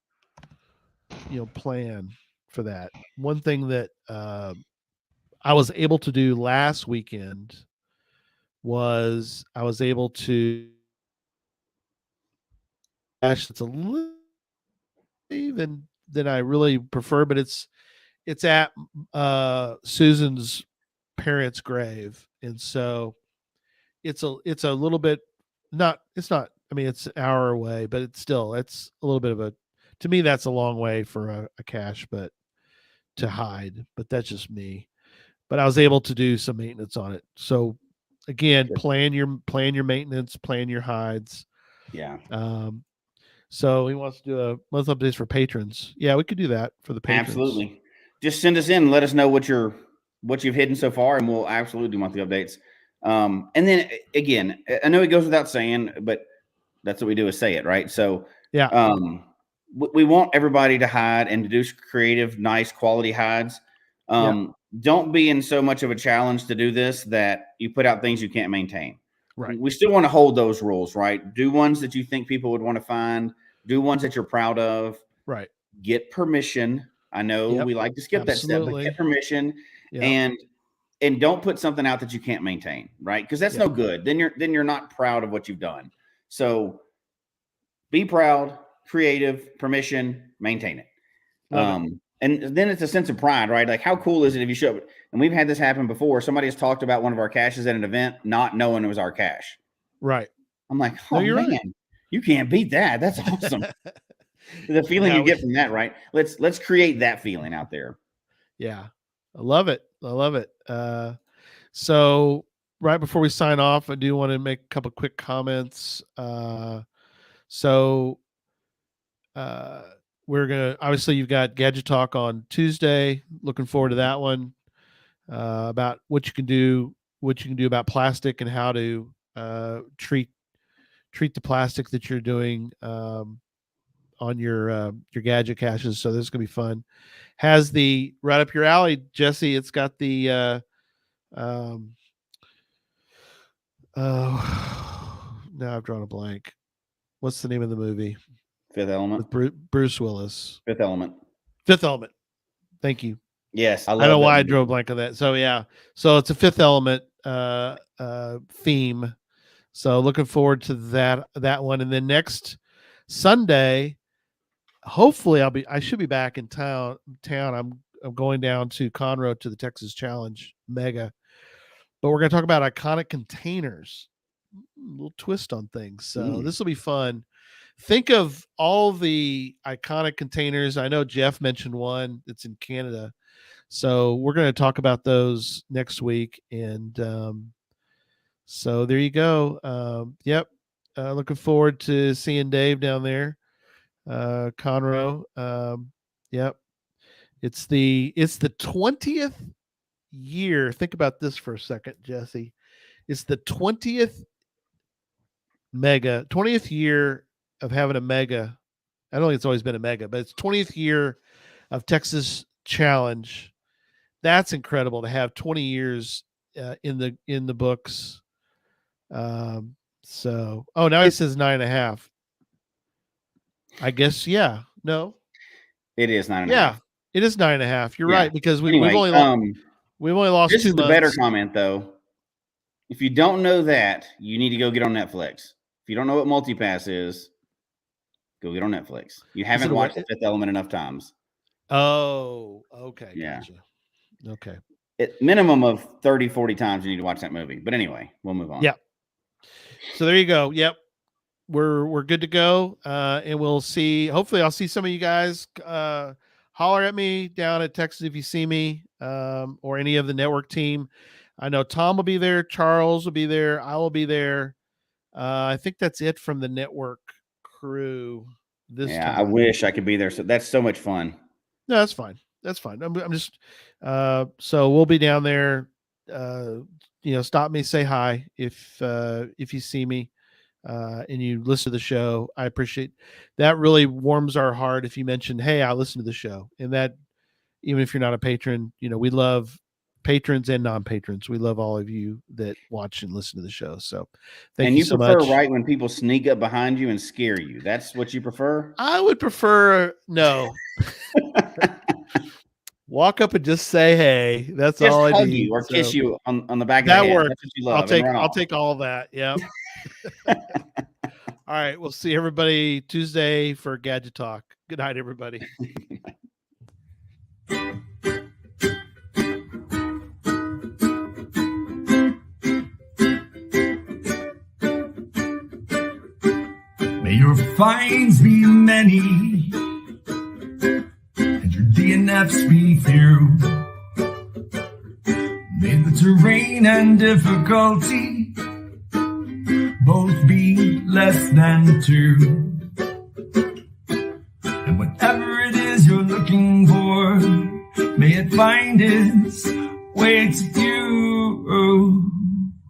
plan for that. One thing that I was able to do last weekend was I was able to. It's a little even than I really prefer, but it's at Susan's parents' grave, and so it's a little bit it's not. I mean, it's an hour away, but it's a little bit of to me, that's a long way for a cache, but to hide, but that's just me. But I was able to do some maintenance on it. So again, plan your maintenance, plan your hides.
Yeah.
So he wants to do a month updates for patrons. Yeah, we could do that for the patrons.
Absolutely. Just send us in and let us know what you've hidden so far, and we'll absolutely do monthly updates. And then again, I know it goes without saying, but that's what we do is say it, right? So we want everybody to hide and to do creative, nice quality hides. Don't be in so much of a challenge to do this that you put out things you can't maintain.
Right.
We still want to hold those rules, right? Do ones that you think people would want to find. Do ones that you're proud of.
Right.
Get permission. I know we like to skip that step, but get permission and don't put something out that you can't maintain, right? Because that's no good. Then you're not proud of what you've done. So be proud, creative, permission, maintain it. And then it's a sense of pride, right? Like, how cool is it if you show up? And we've had this happen before. Somebody has talked about one of our caches at an event, not knowing it was our cache.
Right.
I'm like, you're man, right. You can't beat that. That's awesome. The feeling you get from that, right? Let's create that feeling out there. Yeah.
I love it. So right before we sign off, I do want to make a couple quick comments. We're gonna obviously you've got Gadget Talk on Tuesday. Looking forward to that one about what you can do about plastic and how to treat the plastic that you're doing on your gadget caches. So this is gonna be fun. Has the right up your alley, Jesse. It's got the now I've drawn a blank. What's the name of the movie?
Fifth Element.
With Bruce Willis.
Fifth Element.
Thank you.
Yes,
I don't know why I drew a blank on that. So yeah, so it's a Fifth Element theme. So looking forward to that one. And then next Sunday, hopefully I should be back in town. I'm going down to Conroe to the Texas Challenge Mega, but we're going to talk about iconic containers, a little twist on things. So this will be fun. Think of all the iconic containers. I know Jeff mentioned one that's in Canada. So we're going to talk about those next week. And so there you go. Yep. Looking forward to seeing Dave down there. Conroe. Yep. It's the 20th year. Think about this for a second, Jesse. It's the 20th year of having a mega. I don't think it's always been a mega, but it's 20th year of Texas Challenge. That's incredible to have 20 years in the books. Now he says 9.5. I guess, yeah. No.
It is 9.5.
Yeah, it is 9.5. You're right, because we've only lost 2 months.
This is the better comment, though. If you don't know that, you need to go get on Netflix. If you don't know what multipass is, go get on Netflix. You haven't watched The Fifth Element enough times.
Oh, okay.
Yeah.
Gotcha. Okay.
At minimum of 30, 40 times you need to watch that movie. But anyway, we'll move on.
Yeah. So there you go. Yep. We're good to go. And we'll see. Hopefully I'll see some of you guys. Holler at me down at Texas if you see me, or any of the network team. I know Tom will be there. Charles will be there. I will be there. I think that's it from the network crew this time.
I wish I could be there. So that's so much fun.
No, that's fine. That's fine. I'm just, so we'll be down there. Stop me, say hi if you see me, and you listen to the show. I appreciate that. Really warms our heart if you mention, hey, I listen to the show. And that, even if you're not a patron, we love patrons and non-patrons. We love all of you that watch and listen to the show. So thank you so much. And you prefer,
right, when people sneak up behind you and scare you? That's what you prefer?
I would prefer no. Walk up and just say hey. That's just all I
hug
need.
You or kiss you on the back of the head.
That works.
That's what you love.
I'll take all that. Yeah. All right. We'll see everybody Tuesday for Gadget Talk. Good night, everybody.
May your finds be many, and your DNFs be few. May the terrain and difficulty both be less than 2. And whatever it is you're looking for, may it find its way to you.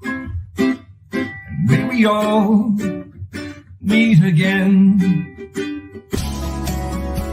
And may we all meet again.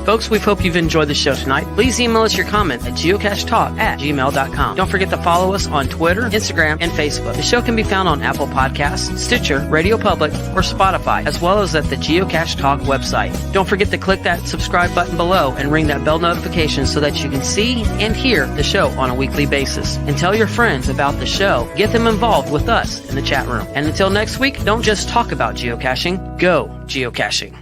Folks, we hope you've enjoyed the show tonight. Please email us your comment at geocachetalk@gmail.com. Don't forget to follow us on Twitter, Instagram, and Facebook. The show can be found on Apple Podcasts, Stitcher, Radio Public, or Spotify, as well as at the Geocache Talk website. Don't forget to click that subscribe button below and ring that bell notification so that you can see and hear the show on a weekly basis. And tell your friends about the show. Get them involved with us in the chat room. And until next week, don't just talk about geocaching, go geocaching.